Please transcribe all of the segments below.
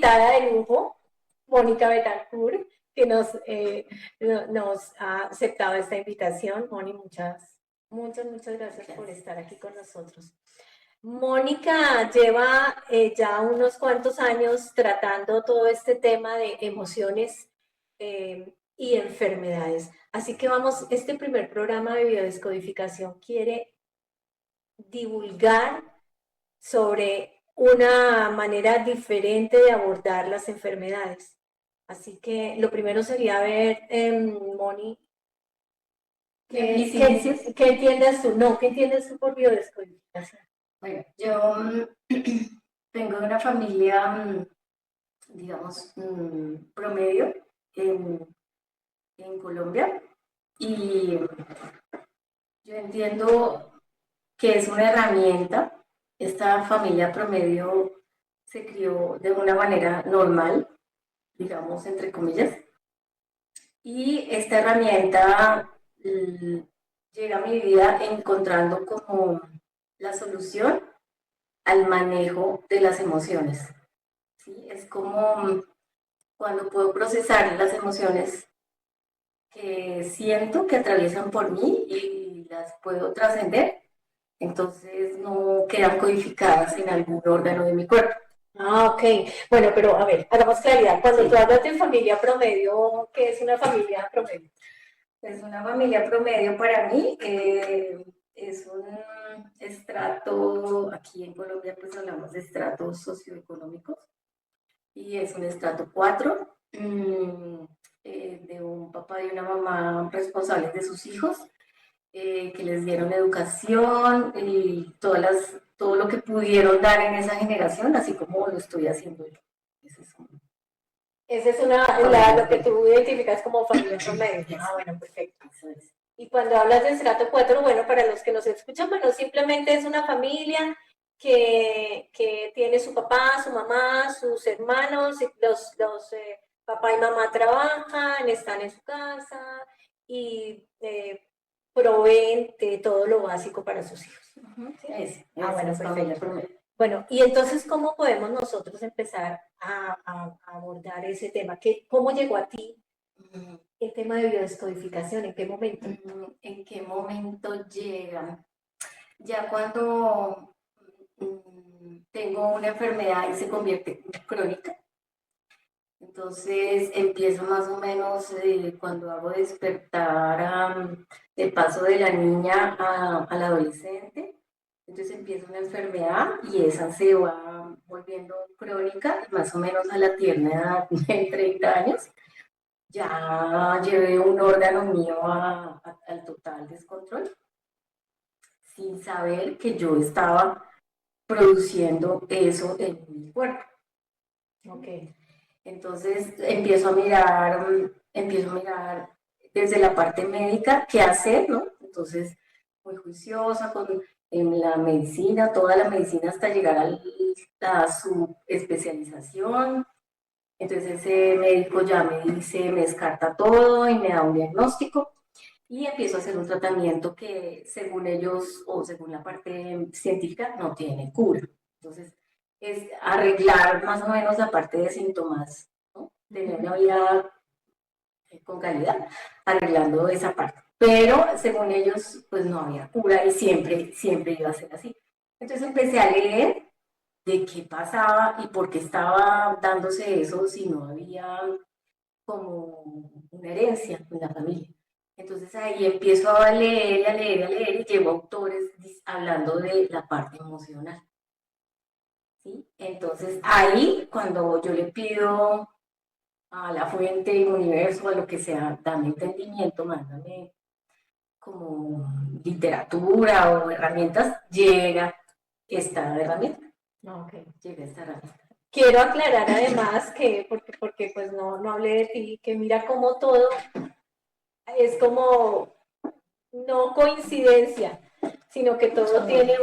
invitada de lujo, Mónica Betancourt, que nos ha aceptado esta invitación. Moni, muchas gracias por estar aquí con nosotros. Mónica lleva ya unos cuantos años tratando todo este tema de emociones y enfermedades. Así que este primer programa de biodescodificación quiere divulgar sobre una manera diferente de abordar las enfermedades. Así que lo primero sería ver, Moni, ¿qué entiendes tú? No, ¿qué entiendes tú por biodescodificación? Bueno, yo tengo una familia, digamos, promedio en Colombia y yo entiendo que es una herramienta. Esta familia promedio se crió de una manera normal, digamos, entre comillas, y esta herramienta llega a mi vida encontrando como la solución al manejo de las emociones. ¿Sí? Es como cuando puedo procesar las emociones que siento que atraviesan por mí y las puedo trascender, entonces no quedan codificadas en algún órgano de mi cuerpo. Ah, ok. Bueno, pero a ver, hagamos claridad. Cuando tú hablas de familia promedio, ¿qué es una familia promedio? Pues una familia promedio para mí es un estrato, aquí en Colombia pues hablamos de estratos socioeconómicos, y es un estrato 4, de un papá y una mamá responsables de sus hijos, que les dieron educación y todo lo que pudieron dar en esa generación, así como lo estoy haciendo yo. Esa es lo que tú identificas como familia promedio. Ah, bueno, perfecto. Eso es. Y cuando hablas de estrato 4, bueno, para los que nos escuchan, bueno, simplemente es una familia que tiene su papá, su mamá, sus hermanos, los papá y mamá trabajan, están en su casa y proveen de todo lo básico para sus hijos. ¿Sí? Bueno, perfecto. Bueno, y entonces, ¿cómo podemos nosotros empezar a abordar ese tema? ¿Cómo llegó a ti el tema de biodescodificación? ¿En qué momento? ¿En qué momento llega? Ya cuando tengo una enfermedad y se convierte en crónica, entonces empiezo más o menos cuando hago despertar el paso de la niña al adolescente. Entonces empieza una enfermedad y esa se va volviendo crónica, más o menos a la tierna edad de 30 años. Ya llevé un órgano mío al total descontrol, sin saber que yo estaba produciendo eso en mi cuerpo. Ok. Entonces empiezo a mirar desde la parte médica qué hacer, ¿no? Entonces, muy juiciosa en la medicina, toda la medicina hasta llegar a su especialización. Entonces ese médico ya me dice, me descarta todo y me da un diagnóstico y empiezo a hacer un tratamiento que según ellos o según la parte científica no tiene cura. Entonces es arreglar más o menos la parte de síntomas, ¿no? Tener una vida con calidad, arreglando esa parte. Pero según ellos, pues no había cura y siempre iba a ser así. Entonces empecé a leer de qué pasaba y por qué estaba dándose eso si no había como una herencia en la familia. Entonces ahí empiezo a leer y a leer y a leer y llevo autores hablando de la parte emocional. ¿Sí? Entonces ahí cuando yo le pido a la fuente, el universo, a lo que sea, dame entendimiento, mándame como literatura o herramientas, llega esta herramienta. Okay. Llega esta herramienta. Quiero aclarar además que, porque pues no hablé de ti, que mira cómo todo es como no coincidencia, sino que todo tiene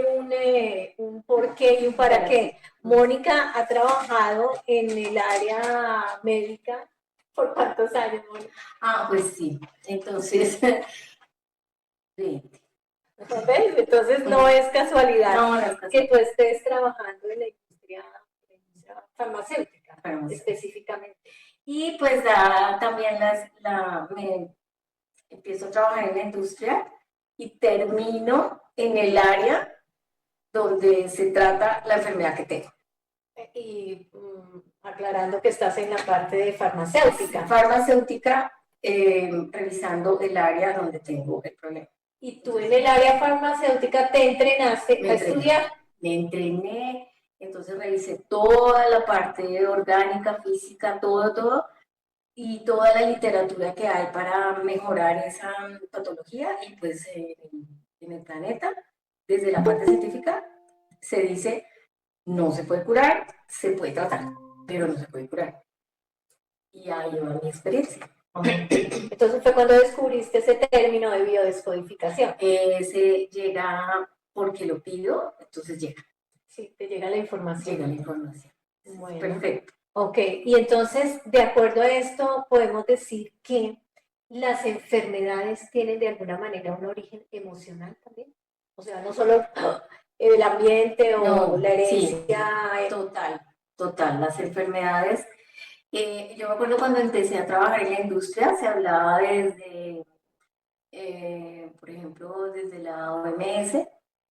un porqué y un para qué. Mónica ha trabajado en el área médica por cuántos años, Mónica. Ah, pues sí. Entonces, 20. ¿Ves? Entonces no es casualidad no es casualidad que tú estés trabajando en la industria farmacéutica. farmacéutica. específicamente. Y pues también me empiezo a trabajar en la industria y termino en el área donde se trata la enfermedad que tengo. Y aclarando que estás en la parte de farmacéutica. Farmacéutica, revisando el área donde tengo el problema. Y tú en el área farmacéutica te entrenaste a estudiar. Me entrené, entonces revisé toda la parte orgánica, física, todo, y toda la literatura que hay para mejorar esa patología. Y pues en el planeta, desde la parte científica, se dice, no se puede curar, se puede tratar, pero no se puede curar. Y ahí va mi experiencia. Entonces fue cuando descubriste ese término de biodescodificación. Se llega porque lo pido, entonces llega. Sí, te llega la información. Llega la información. Bueno. Perfecto. Ok, y entonces, de acuerdo a esto, podemos decir que las enfermedades tienen de alguna manera un origen emocional también. O sea, no solo el ambiente o No, la herencia. Sí, total. Las enfermedades. Yo me acuerdo cuando empecé a trabajar en la industria, se hablaba desde, por ejemplo, desde la OMS,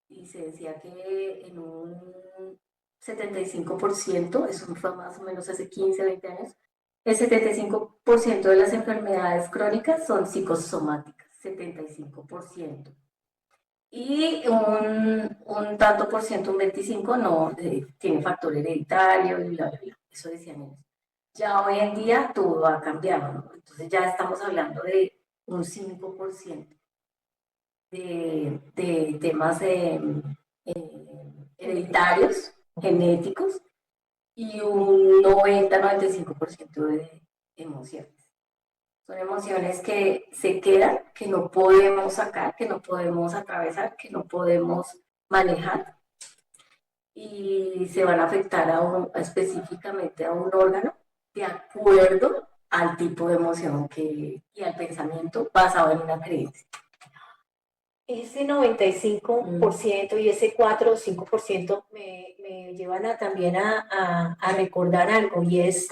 y se decía que en un 75%, eso fue más o menos hace 15, 20 años, el 75% de las enfermedades crónicas son psicosomáticas, 75%. Y un tanto por ciento, un 25, no, tiene factor hereditario y bla, bla, bla. Eso decían ellos. Ya hoy en día todo ha cambiado, ¿no? Entonces ya estamos hablando de un 5% de temas hereditarios, genéticos, y un 90-95% de emociones. Son emociones que se quedan, que no podemos sacar, que no podemos atravesar, que no podemos manejar, y se van a afectar específicamente a un órgano de acuerdo al tipo de emoción y al pensamiento basado en una creencia. Ese 95% y ese 4 o 5% me llevan también a recordar algo, y es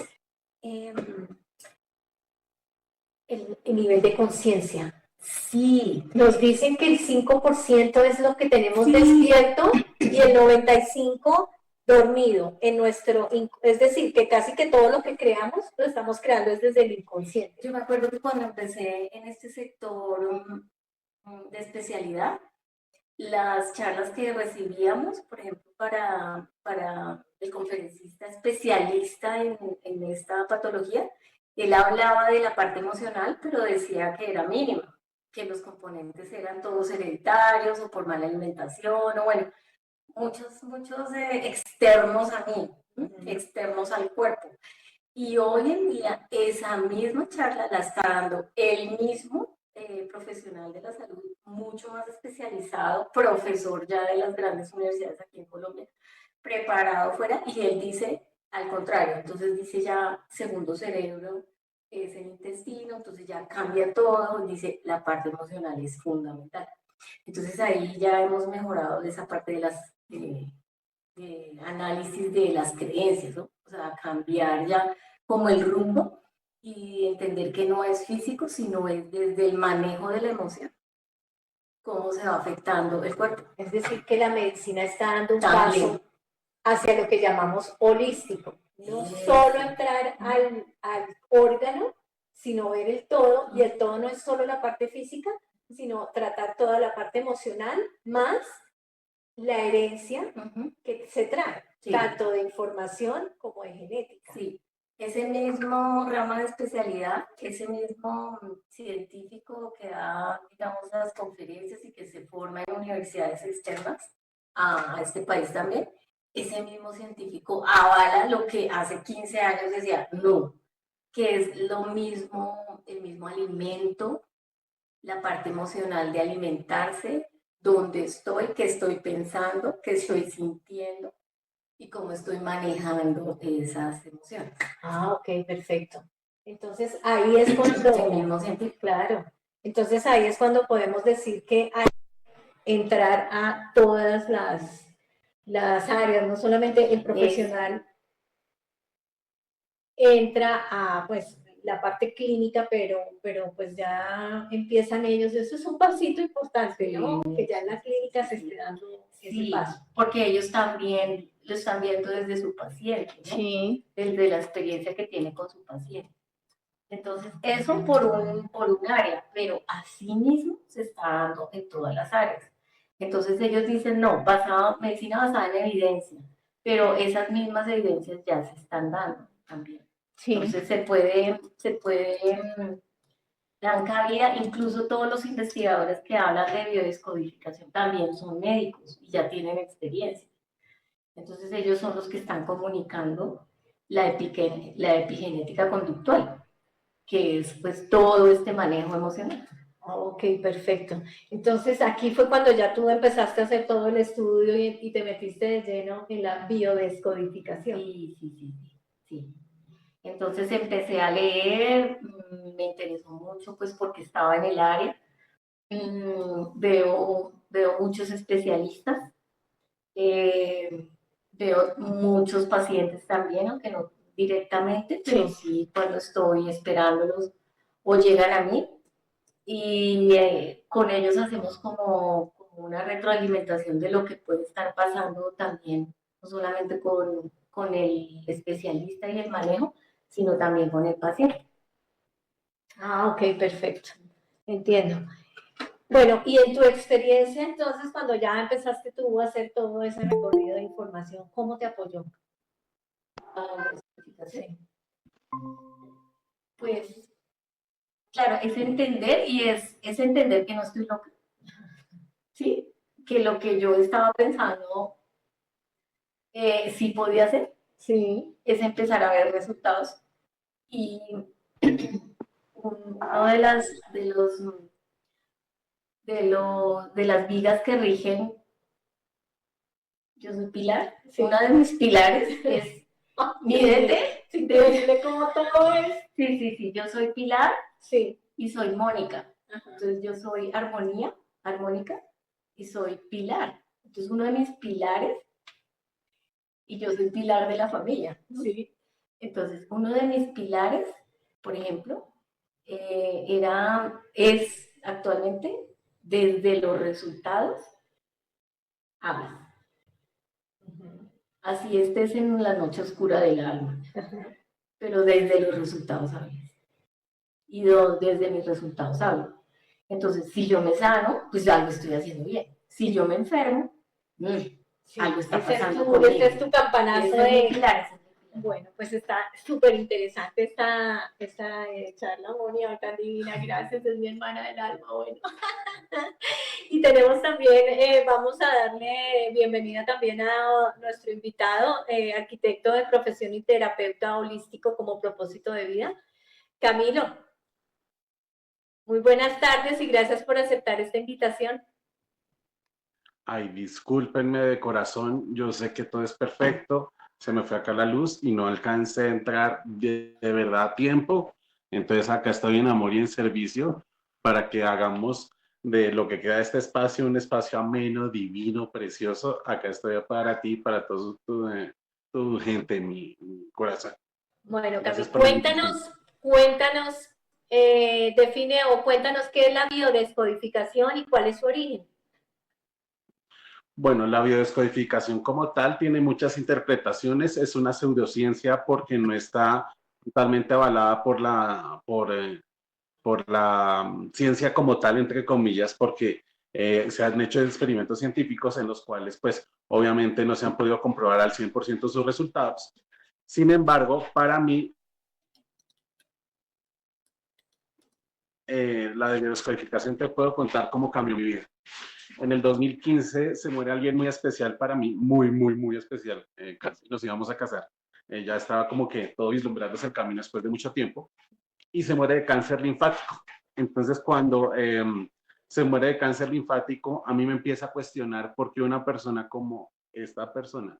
el nivel de conciencia. Sí. Nos dicen que el 5% es lo que tenemos despierto y el 95% dormido en nuestro, es decir, que casi que todo lo que creamos lo estamos creando desde el inconsciente. Yo me acuerdo que cuando empecé en este sector de especialidad, las charlas que recibíamos, por ejemplo, para el conferencista especialista en esta patología, él hablaba de la parte emocional, pero decía que era mínima, que los componentes eran todos hereditarios o por mala alimentación, o bueno, muchos externos a mí, externos al cuerpo. Y hoy en día esa misma charla la está dando el mismo profesional de la salud, mucho más especializado, profesor ya de las grandes universidades aquí en Colombia, preparado fuera, y él dice al contrario. Entonces dice ya segundo cerebro es el intestino, entonces ya cambia todo, dice la parte emocional es fundamental. Entonces ahí ya hemos mejorado esa parte de las de análisis de las creencias, ¿no? O sea, cambiar ya como el rumbo y entender que no es físico, sino es desde el manejo de la emoción, cómo se va afectando el cuerpo. Es decir, que la medicina está dando un paso hacia lo que llamamos holístico. No solo entrar al órgano, sino ver el todo, y el todo no es solo la parte física, sino tratar toda la parte emocional, más la herencia que se trae, tanto de información como de genética. Sí, ese mismo rama de especialidad, ese mismo científico que da, digamos, las conferencias y que se forma en universidades externas a este país también, ese mismo científico avala lo que hace 15 años decía, no, que es lo mismo, el mismo alimento, la parte emocional de alimentarse, dónde estoy, qué estoy pensando, qué estoy sintiendo y cómo estoy manejando esas emociones. Ah, ok, perfecto. Entonces ahí es cuando... El mismo científico. Claro. Entonces ahí es cuando podemos decir que hay que entrar a todas las áreas, no solamente el profesional entra a pues la parte clínica, pero pues ya empiezan ellos, eso es un pasito importante, ¿no? Que ya en la clínica se esté dando ese Sí, paso. porque ellos también lo están viendo desde su paciente, ¿no? Sí. Desde la experiencia que tiene con su paciente. Entonces, eso por un área, pero así mismo se está dando en todas las áreas. Entonces ellos dicen, no, medicina basada en evidencia, pero esas mismas evidencias ya se están dando también. Sí. Entonces se puede dan cabida, incluso todos los investigadores que hablan de biodescodificación también son médicos y ya tienen experiencia. Entonces ellos son los que están comunicando la epigenética conductual, que es pues todo este manejo emocional. Ok, perfecto. Entonces aquí fue cuando ya tú empezaste a hacer todo el estudio y te metiste de lleno en la biodescodificación. Sí. Entonces empecé a leer, me interesó mucho pues porque estaba en el área, veo muchos especialistas, veo muchos pacientes también, aunque no directamente, pero sí cuando estoy esperándolos o llegan a mí y con ellos hacemos como una retroalimentación de lo que puede estar pasando también, no solamente con el especialista y el manejo, sino también con el paciente. Ah, ok, perfecto. Entiendo. Bueno, y en tu experiencia entonces, cuando ya empezaste tú a hacer todo ese recorrido de información, ¿cómo te apoyó? Sí. Pues, claro, es entender y es entender que no estoy loca, ¿sí? Que lo que yo estaba pensando sí podía hacer, sí, es empezar a ver resultados. Y uno de las vigas que rigen, yo soy pilar, sí. Una de mis pilares es mídete. Es increíble cómo todo es. Sí, yo soy pilar, sí. Y soy Mónica. Ajá. Entonces yo soy armónica, y soy pilar. Entonces uno de mis pilares, y yo soy pilar de la familia, ¿no? Sí. Entonces uno de mis pilares, por ejemplo, es actualmente desde los resultados hablas. Así estés en la noche oscura del alma, pero desde los resultados hablas. Y desde mis resultados hablo. Entonces, si yo me sano, pues algo estoy haciendo bien. Si yo me enfermo, algo está pasando conmigo. Ese es tu campanazo ese es mi pilar. Bueno, pues está súper interesante esta charla, Mónica, tan divina, gracias, es mi hermana del alma, bueno. Y tenemos también, vamos a darle bienvenida también a nuestro invitado, arquitecto de profesión y terapeuta holístico como propósito de vida, Camilo. Muy buenas tardes y gracias por aceptar esta invitación. Ay, discúlpenme de corazón, yo sé que todo es perfecto, se me fue acá la luz y no alcancé a entrar de verdad a tiempo, entonces acá estoy en amor y en servicio para que hagamos de lo que queda de este espacio un espacio ameno, divino, precioso. Acá estoy para ti, para toda tu gente, mi corazón. Bueno, Camilo, cuéntanos, define o cuéntanos qué es la biodescodificación y cuál es su origen. Bueno, la biodescodificación como tal tiene muchas interpretaciones, es una pseudociencia porque no está totalmente avalada por la ciencia como tal, entre comillas, porque se han hecho experimentos científicos en los cuales, pues, obviamente no se han podido comprobar al 100% sus resultados. Sin embargo, para mí, la biodescodificación te puedo contar cómo cambió mi vida. En el 2015 se muere alguien muy especial para mí, muy especial. Casi nos íbamos a casar. Ya estaba como que todo vislumbrándose el camino después de mucho tiempo. Y se muere de cáncer linfático. Entonces, cuando se muere de cáncer linfático, a mí me empieza a cuestionar por qué una persona como esta persona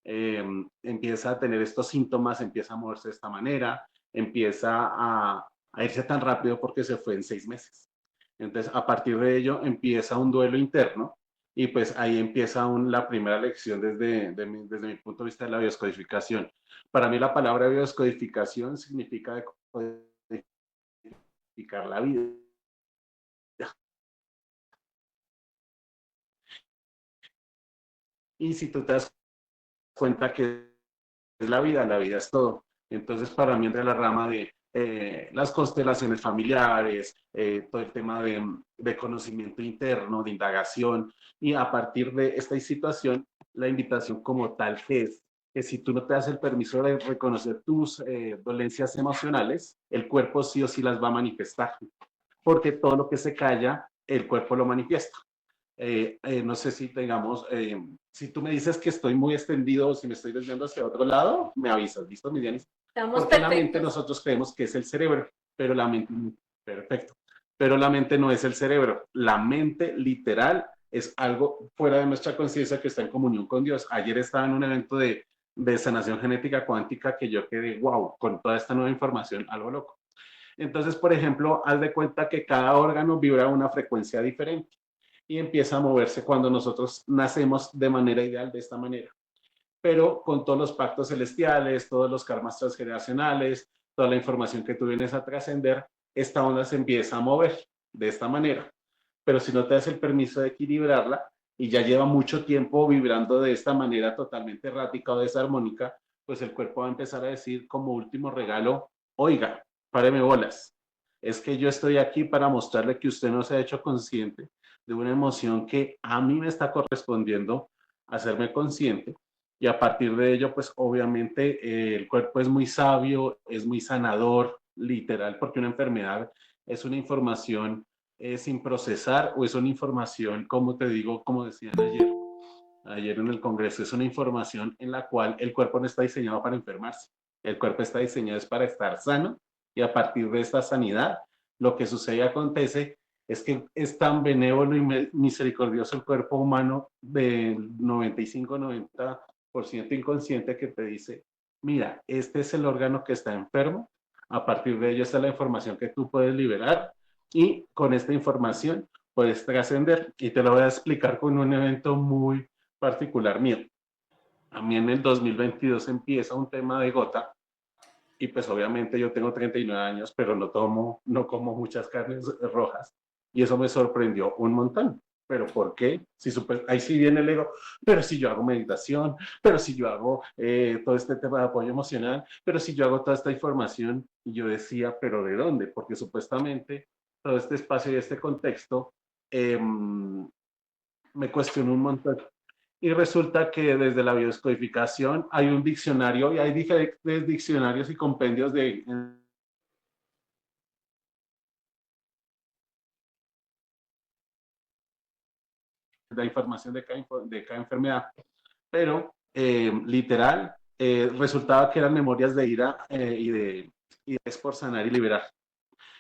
empieza a tener estos síntomas, empieza a moverse de esta manera, empieza a irse tan rápido porque se fue en 6 meses. Entonces, a partir de ello empieza un duelo interno Y pues ahí empieza la primera lección desde mi punto de vista de la bioscodificación. Para mí la palabra bioscodificación significa decodificar la vida. Y si tú te das cuenta que es la vida es todo. Entonces, para mí, entre la rama de las constelaciones familiares, todo el tema de conocimiento interno, de indagación, y a partir de esta situación, la invitación como tal es que si tú no te das el permiso de reconocer tus dolencias emocionales, el cuerpo sí o sí las va a manifestar, porque todo lo que se calla, el cuerpo lo manifiesta. No sé si tengamos, si tú me dices que estoy muy extendido o si me estoy desviando hacia otro lado, me avisas, ¿listo, Midianis? Estamos Porque la mente perfectos. nosotros creemos que es el cerebro, pero la mente, perfecto, pero la mente no es el cerebro. La mente literal es algo fuera de nuestra conciencia que está en comunión con Dios. Ayer estaba en un evento de sanación genética cuántica que yo quedé, wow, con toda esta nueva información, algo loco. Entonces, por ejemplo, haz de cuenta que cada órgano vibra a una frecuencia diferente y empieza a moverse cuando nosotros nacemos de manera ideal de esta manera. Pero con todos los pactos celestiales, todos los karmas transgeneracionales, toda la información que tú vienes a trascender, esta onda se empieza a mover de esta manera. Pero si no te das el permiso de equilibrarla y ya lleva mucho tiempo vibrando de esta manera totalmente errática o desarmónica, pues el cuerpo va a empezar a decir como último regalo, oiga, páreme bolas. Es que yo estoy aquí para mostrarle que usted no se ha hecho consciente de una emoción que a mí me está correspondiendo hacerme consciente. Y a partir de ello, pues obviamente el cuerpo es muy sabio, es muy sanador, literal, porque una enfermedad es una información sin procesar o es una información, como te digo, como decían ayer en el Congreso, es una información en la cual el cuerpo no está diseñado para enfermarse. El cuerpo está diseñado es para estar sano y a partir de esta sanidad, lo que sucede y acontece es que es tan benévolo y misericordioso el cuerpo humano del 95-90% inconsciente que te dice, mira, este es el órgano que está enfermo, a partir de ello está la información que tú puedes liberar y con esta información puedes trascender. Y te lo voy a explicar con un evento muy particular mío. A mí en el 2022 empieza un tema de gota y pues obviamente yo tengo 39 años, pero no como muchas carnes rojas y eso me sorprendió un montón. ¿Pero por qué? Si ahí sí viene el ego, pero si yo hago meditación, pero si yo hago todo este tema de apoyo emocional, pero si yo hago toda esta información, y yo decía, ¿pero de dónde? Porque supuestamente todo este espacio y este contexto me cuestionó un montón. Y resulta que desde la bioscodificación hay un diccionario y hay diferentes diccionarios y compendios de la información de cada enfermedad. Pero literal, resultaba que eran memorias de ira y es por sanar y liberar.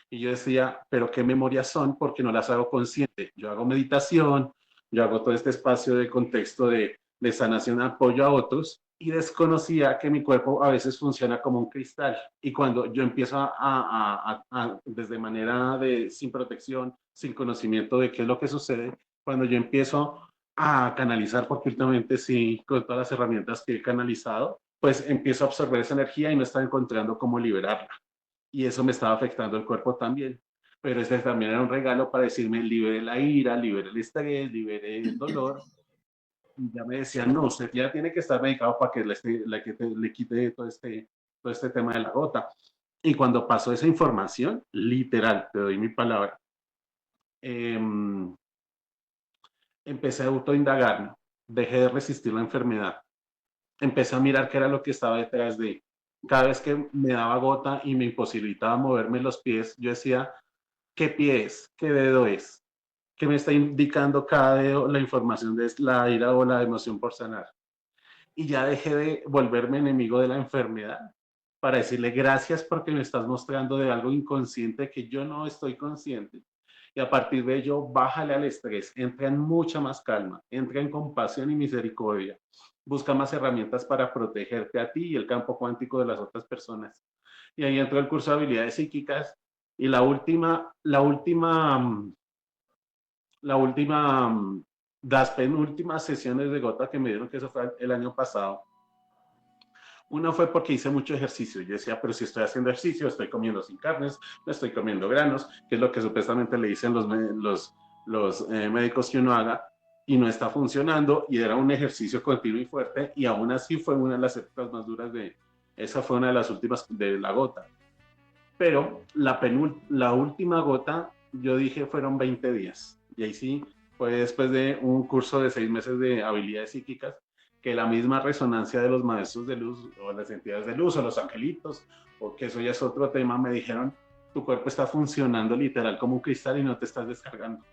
Y yo decía, pero ¿qué memorias son? Porque no las hago consciente. Yo hago meditación, yo hago todo este espacio de contexto de sanación, apoyo a otros, y desconocía que mi cuerpo a veces funciona como un cristal. Y cuando yo empiezo desde manera sin protección, sin conocimiento de qué es lo que sucede, cuando yo empiezo a canalizar, porque últimamente sí, con todas las herramientas que he canalizado, pues empiezo a absorber esa energía y no estaba encontrando cómo liberarla y eso me estaba afectando el cuerpo también. Pero este también era un regalo para decirme, libere la ira, libere el estrés, libere el dolor. Y ya me decían, no, usted ya tiene que estar medicado para que le quite todo este tema de la gota. Y cuando pasó esa información, literal, te doy mi palabra, eh, empecé a autoindagarme, dejé de resistir la enfermedad, empecé a mirar qué era lo que estaba detrás de. Cada vez que me daba gota y me imposibilitaba moverme los pies, yo decía, ¿qué pie es? ¿Qué dedo es? ¿Qué me está indicando cada dedo la información de la ira o la emoción por sanar? Y ya dejé de volverme enemigo de la enfermedad para decirle gracias porque me estás mostrando de algo inconsciente que yo no estoy consciente. Y a partir de ello, bájale al estrés, entra en mucha más calma, entra en compasión y misericordia. Busca más herramientas para protegerte a ti y el campo cuántico de las otras personas. Y ahí entró el curso de habilidades psíquicas y la última Las penúltimas sesiones de gota que me dieron, que eso fue el año pasado, una fue porque hice mucho ejercicio. Yo decía, pero si estoy haciendo ejercicio, estoy comiendo sin carnes, no estoy comiendo granos, que es lo que supuestamente le dicen los médicos que uno haga, y no está funcionando, y era un ejercicio continuo y fuerte, y aún así fue una de las épocas más duras esa fue una de las últimas de la gota. Pero la última gota, yo dije, fueron 20 días, y ahí sí, fue después de un curso de 6 meses de habilidades psíquicas, que la misma resonancia de los maestros de luz o las entidades de luz o los angelitos, o que eso ya es otro tema, me dijeron, tu cuerpo está funcionando literal como un cristal y no te estás descargando.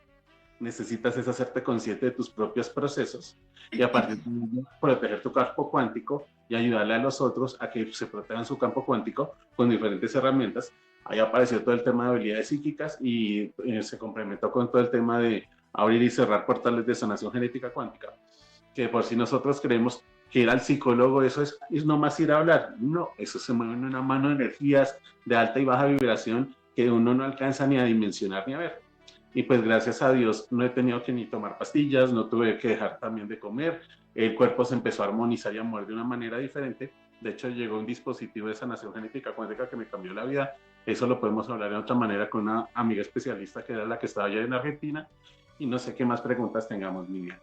Necesitas es hacerte consciente de tus propios procesos y a partir de ello proteger tu campo cuántico y ayudarle a los otros a que se protejan su campo cuántico con diferentes herramientas. Ahí apareció todo el tema de habilidades psíquicas y se complementó con todo el tema de abrir y cerrar portales de sanación genética cuántica, que por si nosotros creemos que ir al psicólogo eso es nomás ir a hablar. No, eso se mueve en una mano de energías de alta y baja vibración que uno no alcanza ni a dimensionar ni a ver. Y pues gracias a Dios no he tenido que ni tomar pastillas, no tuve que dejar también de comer, el cuerpo se empezó a armonizar y a mover de una manera diferente. De hecho llegó un dispositivo de sanación genética cuántica que me cambió la vida. Eso lo podemos hablar de otra manera con una amiga especialista que era la que estaba allá en Argentina. Y no sé qué más preguntas tengamos, Miriam.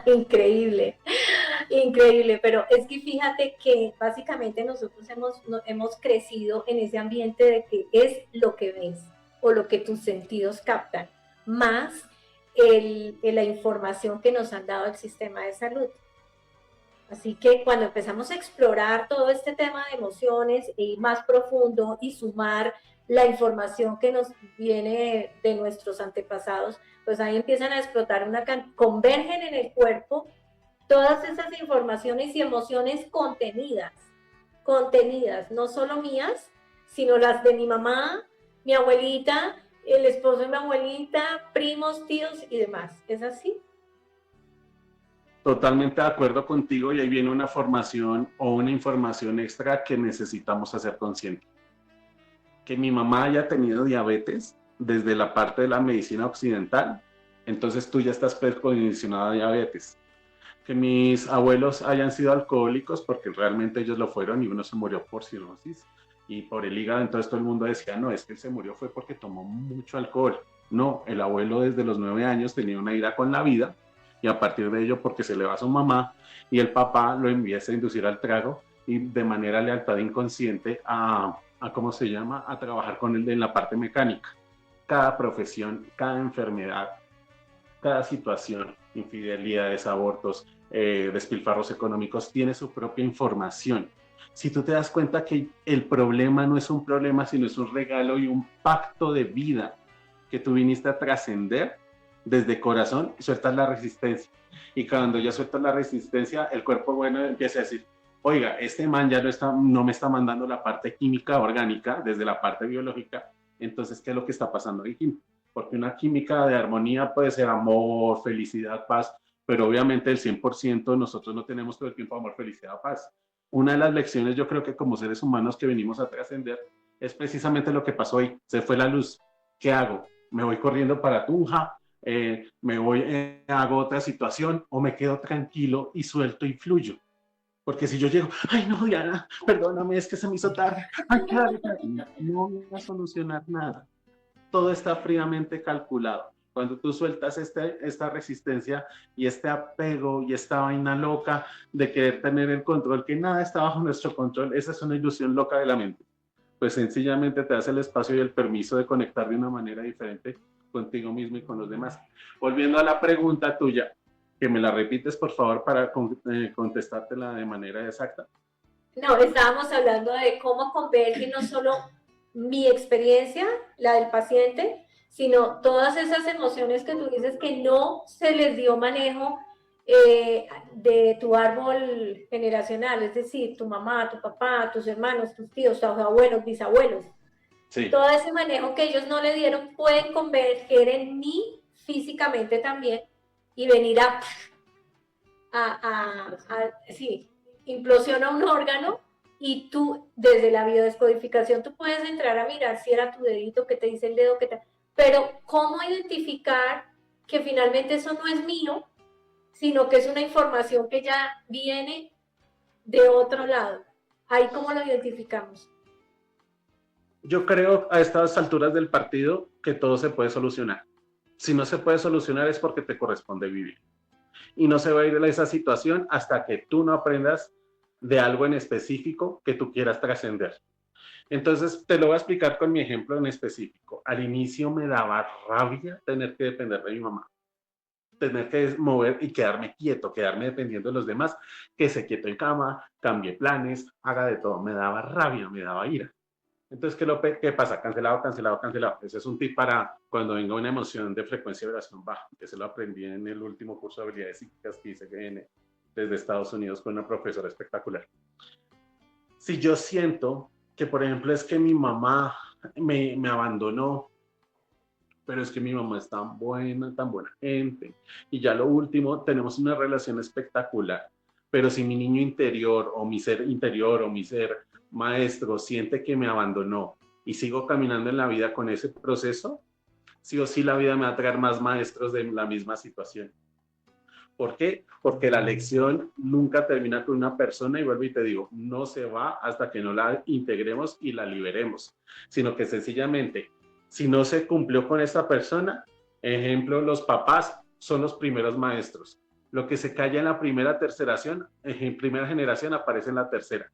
Increíble, increíble, pero es que fíjate que básicamente nosotros hemos crecido en ese ambiente de que es lo que ves o lo que tus sentidos captan, más la información que nos han dado el sistema de salud. Así que cuando empezamos a explorar todo este tema de emociones e ir más profundo y sumar la información que nos viene de nuestros antepasados, pues ahí empiezan a explotar convergen en el cuerpo todas esas informaciones y emociones contenidas, no solo mías, sino las de mi mamá, mi abuelita, el esposo de mi abuelita, primos, tíos y demás. ¿Es así? Totalmente de acuerdo contigo y ahí viene una formación o una información extra que necesitamos hacer consciente. Que mi mamá haya tenido diabetes desde la parte de la medicina occidental, entonces tú ya estás precondicionado a diabetes. Que mis abuelos hayan sido alcohólicos porque realmente ellos lo fueron y uno se murió por cirrosis y por el hígado, entonces todo el mundo decía, no, es que él se murió fue porque tomó mucho alcohol. No, el abuelo desde los 9 años tenía una ira con la vida y a partir de ello porque se le va a su mamá y el papá lo empieza a inducir al trago y de manera lealtad inconsciente a ¿cómo se llama?, a trabajar con él en la parte mecánica. Cada profesión, cada enfermedad, cada situación, infidelidades, abortos, despilfarros económicos, tiene su propia información. Si tú te das cuenta que el problema no es un problema, sino es un regalo y un pacto de vida que tú viniste a trascender, desde corazón sueltas la resistencia. Y cuando ya sueltas la resistencia, el cuerpo bueno empieza a decir, oiga, este man ya no me está mandando la parte química orgánica desde la parte biológica, entonces, ¿qué es lo que está pasando aquí? Porque una química de armonía puede ser amor, felicidad, paz, pero obviamente el 100% nosotros no tenemos todo el tiempo amor, felicidad, paz. Una de las lecciones yo creo que como seres humanos que venimos a trascender es precisamente lo que pasó hoy. Se fue la luz. ¿Qué hago? ¿Me voy corriendo para Tunja? ¿Me voy, hago otra situación? ¿O me quedo tranquilo y suelto y fluyo? Porque si yo llego, ay no, Diana, perdóname, es que se me hizo tarde. Ay, claro, no voy a solucionar nada. Todo está fríamente calculado. Cuando tú sueltas esta resistencia y este apego y esta vaina loca de querer tener el control, que nada está bajo nuestro control, esa es una ilusión loca de la mente. Pues sencillamente te das el espacio y el permiso de conectar de una manera diferente contigo mismo y con los demás. Volviendo a la pregunta tuya, que me la repites por favor para contestártela de manera exacta. No, estábamos hablando de cómo converge no solo mi experiencia, la del paciente, sino todas esas emociones que tú dices que no se les dio manejo de tu árbol generacional, es decir, tu mamá, tu papá, tus hermanos, tus tíos, tus abuelos, bisabuelos. Sí. Todo ese manejo que ellos no le dieron pueden converger en mí físicamente también y venir sí, implosiona un órgano y tú, desde la biodescodificación, tú puedes entrar a mirar si era tu dedito, que te dice el dedo, pero ¿cómo identificar que finalmente eso no es mío, sino que es una información que ya viene de otro lado. Ahí cómo lo identificamos. Yo creo a estas alturas del partido que todo se puede solucionar. Si no se puede solucionar es porque te corresponde vivir. Y no se va a ir a esa situación hasta que tú no aprendas de algo en específico que tú quieras trascender. Entonces, te lo voy a explicar con mi ejemplo en específico. Al inicio me daba rabia tener que depender de mi mamá, tener que mover y quedarme quieto, quedarme dependiendo de los demás, que se quieto en cama, cambie planes, haga de todo. Me daba rabia, me daba ira. Entonces, ¿qué pasa? Cancelado, cancelado, cancelado. Ese es un tip para cuando venga una emoción de frecuencia de vibración baja, que se lo aprendí en el último curso de habilidades psíquicas que hice desde Estados Unidos con una profesora espectacular. Si yo siento que, por ejemplo, es que mi mamá me abandonó, pero es que mi mamá es tan buena gente, y ya lo último, tenemos una relación espectacular, pero si mi niño interior o mi ser interior o mi ser maestro siente que me abandonó y sigo caminando en la vida con ese proceso, sí o sí la vida me va a traer más maestros de la misma situación. ¿Por qué? Porque la lección nunca termina con una persona y vuelvo y te digo, no se va hasta que no la integremos y la liberemos, sino que sencillamente, si no se cumplió con esta persona, ejemplo, los papás son los primeros maestros. Lo que se calla en la primera generación aparece en la tercera.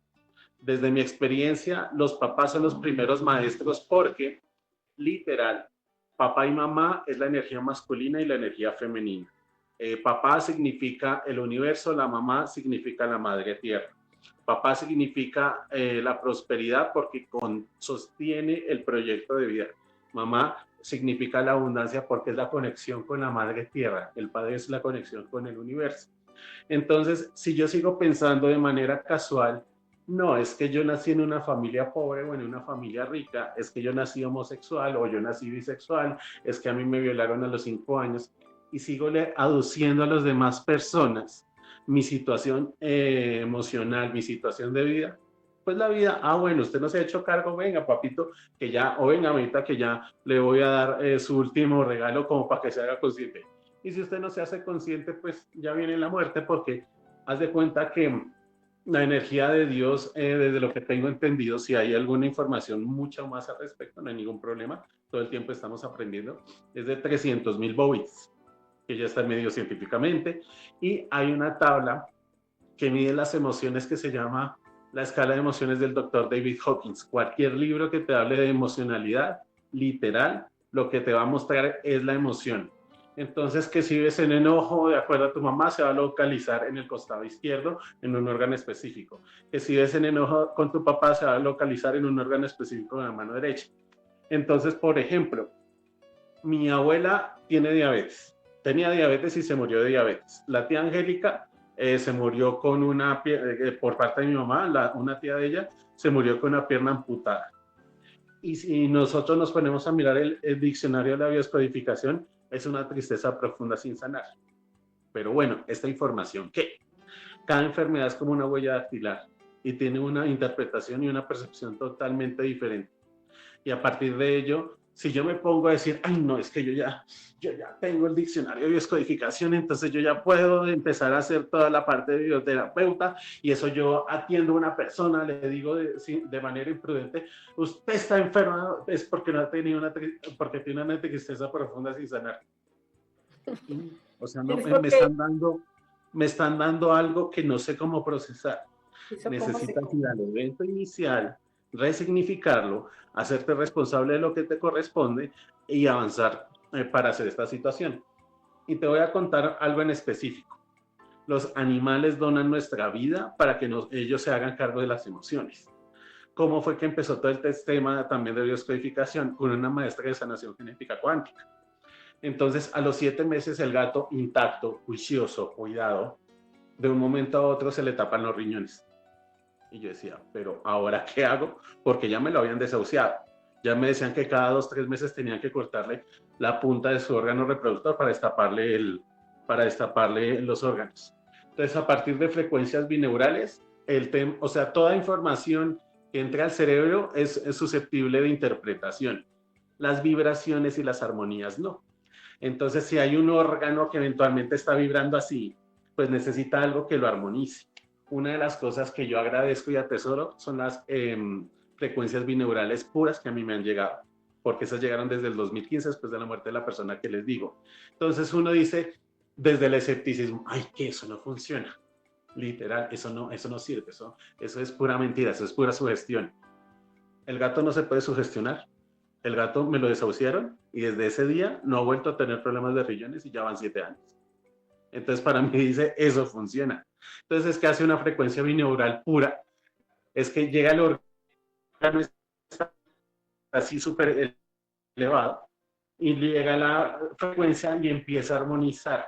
Desde mi experiencia, los papás son los primeros maestros porque, literal, papá y mamá es la energía masculina y la energía femenina. Papá significa el universo, la mamá significa la madre tierra. Papá significa la prosperidad porque sostiene el proyecto de vida. Mamá significa la abundancia porque es la conexión con la madre tierra. El padre es la conexión con el universo. Entonces, si yo sigo pensando de manera casual, no, es que yo nací en una familia pobre o en una familia rica, es que yo nací homosexual o yo nací bisexual, es que a mí me violaron a los 5 años, y sigo aduciendo a las demás personas mi situación emocional, mi situación de vida, pues la vida, bueno, usted no se ha hecho cargo, venga papito, que ya, o venga mamita, que ya le voy a dar su último regalo como para que se haga consciente. Y si usted no se hace consciente, pues ya viene la muerte, porque haz de cuenta que la energía de Dios, desde lo que tengo entendido, si hay alguna información mucho más al respecto, no hay ningún problema, todo el tiempo estamos aprendiendo, es de 300,000 bobits, que ya está medio científicamente, y hay una tabla que mide las emociones que se llama la escala de emociones del doctor David Hawkins. Cualquier libro que te hable de emocionalidad, literal, lo que te va a mostrar es la emoción. Entonces, que si ves en enojo, de acuerdo a tu mamá, se va a localizar en el costado izquierdo, en un órgano específico. Que si ves en enojo con tu papá, se va a localizar en un órgano específico en la mano derecha. Entonces, por ejemplo, mi abuela tiene diabetes. Tenía diabetes y se murió de diabetes. La tía Angélica se murió con por parte de mi mamá, una tía de ella, se murió con una pierna amputada. Y si nosotros nos ponemos a mirar el diccionario de la bioscodificación, es una tristeza profunda sin sanar. Pero bueno, esta información, ¿qué? Cada enfermedad es como una huella dactilar y tiene una interpretación y una percepción totalmente diferente. Y a partir de ello, si yo me pongo a decir, ay no, es que yo ya tengo el diccionario de bioscodificación, entonces yo ya puedo empezar a hacer toda la parte de bioterapeuta, y eso yo atiendo a una persona, le digo de manera imprudente, usted está enfermo, es porque no ha tenido porque tiene una tristeza profunda sin sanar. O sea, no, me están dando algo que no sé cómo procesar. Necesitas ir al evento inicial, resignificarlo, hacerte responsable de lo que te corresponde y avanzar para hacer esta situación. Y te voy a contar algo en específico. Los animales donan nuestra vida para que ellos se hagan cargo de las emociones. ¿Cómo fue que empezó todo este tema también de bioscodificación? Con una maestra de sanación genética cuántica. Entonces, a los 7 meses, el gato intacto, juicioso, cuidado, de un momento a otro se le tapan los riñones. Y yo decía, pero ¿ahora qué hago? Porque ya me lo habían desahuciado. Ya me decían que cada 2 o 3 meses tenían que cortarle la punta de su órgano reproductor para destaparle los órganos. Entonces, a partir de frecuencias bineurales, o sea, toda información que entra al cerebro es susceptible de interpretación. Las vibraciones y las armonías no. Entonces, si hay un órgano que eventualmente está vibrando así, pues necesita algo que lo armonice. Una de las cosas que yo agradezco y atesoro son las frecuencias binaurales puras que a mí me han llegado, porque esas llegaron desde el 2015, después de la muerte de la persona que les digo. Entonces uno dice, desde el escepticismo, ay, que eso no funciona. Literal, eso no sirve, eso es pura mentira, eso es pura sugestión. El gato no se puede sugestionar. El gato me lo desahuciaron y desde ese día no ha vuelto a tener problemas de riñones y ya van 7 años. Entonces para mí dice, eso funciona. Entonces es que hace una frecuencia binaural pura, es que llega el órgano así súper elevado y llega la frecuencia y empieza a armonizar.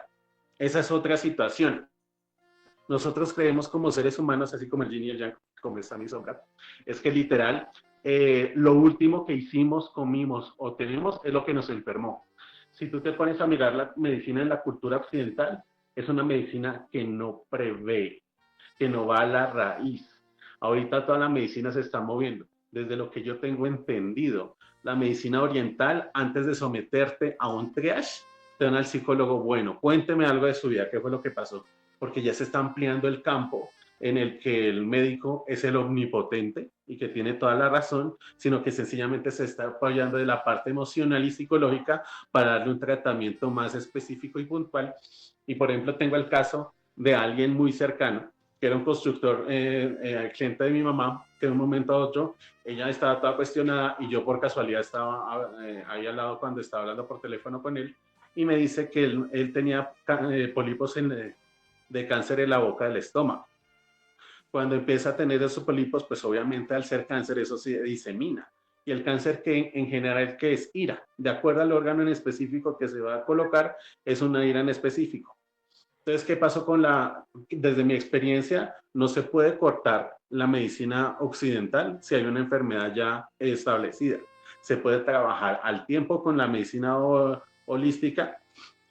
Esa es otra situación. Nosotros creemos como seres humanos, así como el yin y el yang, como está mi sombra, es que literal, lo último que hicimos, comimos o tenemos es lo que nos enfermó. Si tú te pones a mirar la medicina en la cultura occidental, es una medicina que no prevé, que no va a la raíz. Ahorita toda la medicina se está moviendo. Desde lo que yo tengo entendido, la medicina oriental, antes de someterte a un triage, te dan al psicólogo, bueno, cuénteme algo de su vida, qué fue lo que pasó, porque ya se está ampliando el campo en el que el médico es el omnipotente y que tiene toda la razón, sino que sencillamente se está apoyando de la parte emocional y psicológica para darle un tratamiento más específico y puntual. Y por ejemplo, tengo el caso de alguien muy cercano, que era un constructor, cliente de mi mamá, que de un momento a otro, ella estaba toda cuestionada y yo por casualidad estaba ahí al lado cuando estaba hablando por teléfono con él, y me dice que él tenía pólipos de cáncer en la boca del estómago. Cuando empieza a tener esos pólipos, pues obviamente al ser cáncer eso se disemina. Y el cáncer que en general que es ira, de acuerdo al órgano en específico que se va a colocar, es una ira en específico. Entonces, ¿qué pasó con desde mi experiencia, no se puede cortar la medicina occidental si hay una enfermedad ya establecida. Se puede trabajar al tiempo con la medicina holística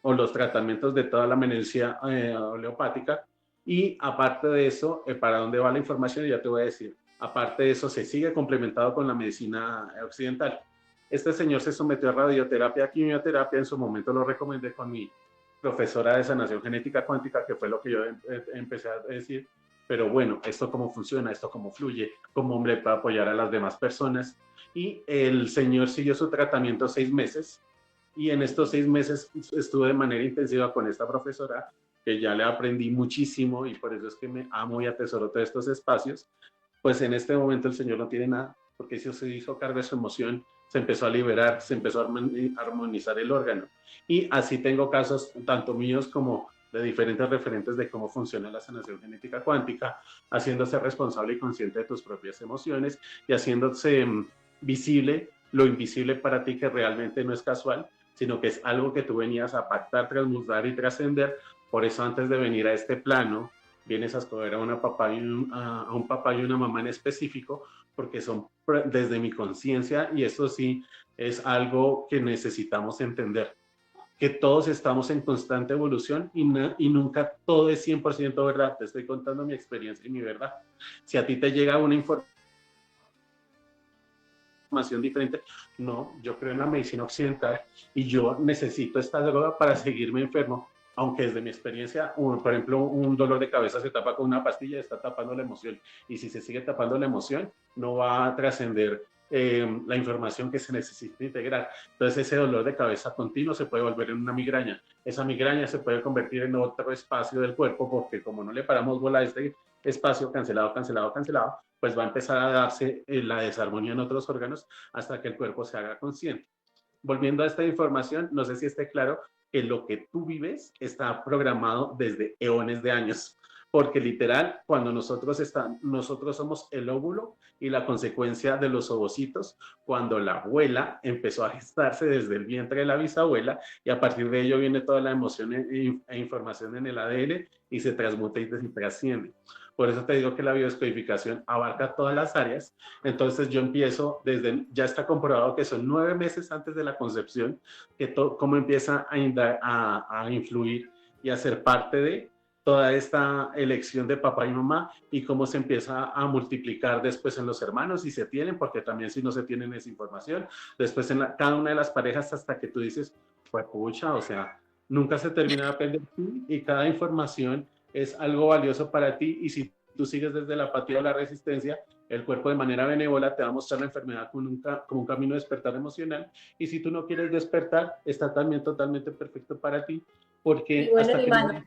o los tratamientos de toda la menecía homeopática. Y aparte de eso, ¿para dónde va la información? Ya te voy a decir. Aparte de eso, se sigue complementado con la medicina occidental. Este señor se sometió a radioterapia, quimioterapia, en su momento lo recomendé con mi profesora de sanación genética cuántica, que fue lo que yo empecé a decir, pero bueno, esto cómo funciona, esto cómo fluye, cómo hombre puede apoyar a las demás personas. Y el señor siguió su tratamiento 6 meses, y en estos 6 meses estuve de manera intensiva con esta profesora, que ya le aprendí muchísimo, y por eso es que me amo y atesoro todos estos espacios. Pues en este momento el señor no tiene nada, porque se hizo cargo de su emoción, se empezó a liberar, se empezó a armonizar el órgano. Y así tengo casos, tanto míos como de diferentes referentes de cómo funciona la sanación genética cuántica, haciéndose responsable y consciente de tus propias emociones y haciéndose visible lo invisible para ti, que realmente no es casual, sino que es algo que tú venías a pactar, transmutar y trascender. Por eso antes de venir a este plano, vienes a escoger a un papá y una mamá en específico, porque son desde mi conciencia, y esto sí es algo que necesitamos entender, que todos estamos en constante evolución y nunca todo es 100% verdad. Te estoy contando mi experiencia y mi verdad. Si a ti te llega una información diferente, no, yo creo en la medicina occidental y yo necesito esta droga para seguirme enfermo, aunque desde mi experiencia, por ejemplo, un dolor de cabeza se tapa con una pastilla, está tapando la emoción, y si se sigue tapando la emoción, no va a trascender la información que se necesita integrar. Entonces ese dolor de cabeza continuo se puede volver en una migraña. Esa migraña se puede convertir en otro espacio del cuerpo, porque como no le paramos bola a este espacio, cancelado, pues va a empezar a darse la desarmonía en otros órganos hasta que el cuerpo se haga consciente. Volviendo a esta información, no sé si esté claro que lo que tú vives está programado desde eones de años, porque literal, cuando nosotros somos el óvulo y la consecuencia de los ovocitos, cuando la abuela empezó a gestarse desde el vientre de la bisabuela, y a partir de ello viene toda la emoción e información en el ADN y se transmuta y se trasciende. Por eso te digo que la biodescodificación abarca todas las áreas. Entonces yo empiezo ya está comprobado que son 9 meses antes de la concepción, que cómo empieza a influir y a ser parte de toda esta elección de papá y mamá, y cómo se empieza a multiplicar después en los hermanos, si se tienen, porque también si no se tienen esa información, después en cada una de las parejas, hasta que tú dices, pues pucha, o sea, nunca se termina de aprender y cada información es algo valioso para ti y si tú sigues desde la apatía o la resistencia, el cuerpo de manera benévola te va a mostrar la enfermedad como un camino de despertar emocional y si tú no quieres despertar, está también totalmente perfecto para ti Ni porque bueno ni malo.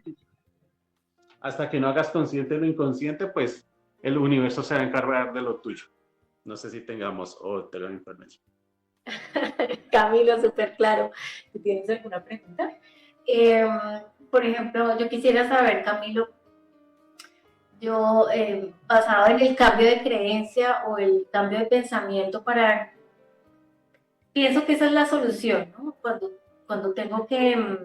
hasta que no hagas consciente lo inconsciente, pues el universo se va a encargar de lo tuyo. No sé si tengamos otra información. Camilo, súper claro. ¿Tú tienes alguna pregunta? Por ejemplo, yo quisiera saber, Camilo, yo basado en el cambio de creencia o el cambio de pensamiento pienso que esa es la solución, ¿no? Cuando tengo que